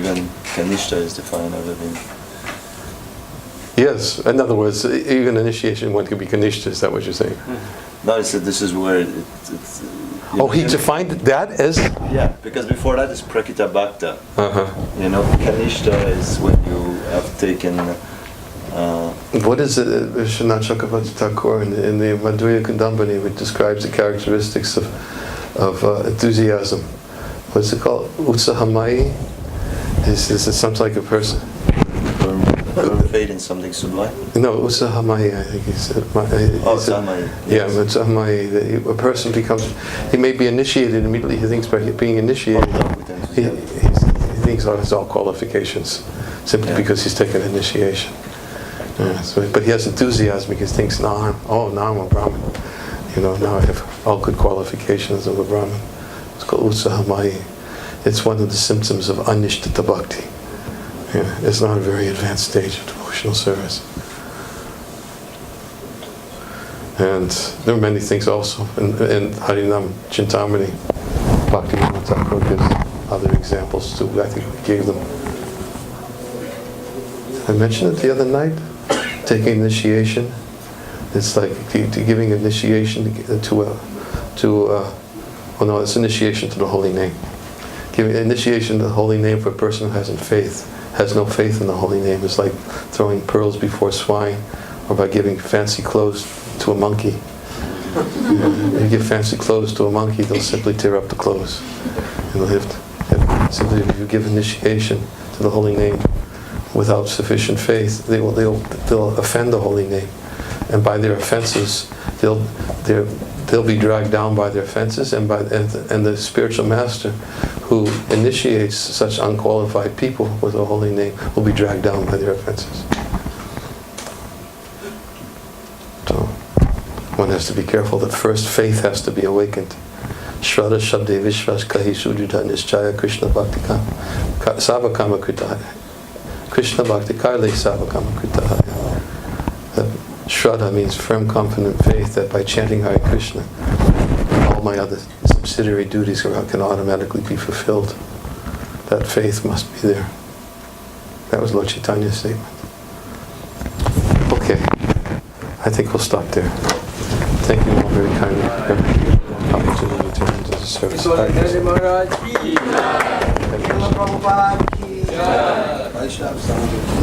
Kanishta is defined everything. Yes. In other words, even initiation one could be Kanishta. Is that what you're saying? No, I said this is where it's. Oh, he defined that as. Yeah, because before that is Prakita Bhakta. Uh-huh. You know, Kanishta is when you have taken. What is it? Vishwanath Chakravarti Thakur in the Madhurya Kundambani, which describes the characteristics of enthusiasm. What's it called? Utsahamai? Is it something like a person? Firm faith in something sublime. No, Utsahamai, I think he said. Utsahamai. Yeah, Utsahamai. A person becomes. He may be initiated immediately. He thinks by being initiated, he thinks of his all qualifications simply because he's taken initiation. Yeah, but he has enthusiasm because he thinks, now I'm a Brahmin. You know, now I have all good qualifications of a Brahmin. It's called Utsahamai. It's one of the symptoms of Anishtita Bhakti. Yeah, it's not a very advanced stage of devotional service. And there are many things also. In Harinam Chintamani, Bhaktivinoda Thakur gives other examples too. I think we gave them. I mentioned it the other night. Taking initiation, it's like giving initiation it's initiation to the holy name. Giving initiation to the holy name for a person who has no faith in the holy name is like throwing pearls before swine, or by giving fancy clothes to a monkey. You give fancy clothes to a monkey, they'll simply tear up the clothes. And simply if you give initiation to the holy name without sufficient faith, they'll offend the holy name, and by their offenses, they'll be dragged down by their offenses, and the spiritual master who initiates such unqualified people with the holy name will be dragged down by their offenses. So one has to be careful that first faith has to be awakened. Shraddha Shabde Vishwas Kahi Sujudha Nischaya Krishna Bhaktika Savakama Kritaya. Krishna Bhakti Kaile Savakama Kritaya. Shraddha means firm, confident faith that by chanting Hare Krishna, all my other subsidiary duties can automatically be fulfilled. That faith must be there. That was Lord Chaitanya's statement. Okay, I think we'll stop there. Thank you all very kindly for the opportunity to enter the service. Prabhupada ki Jai. Vaishnava Sangha ki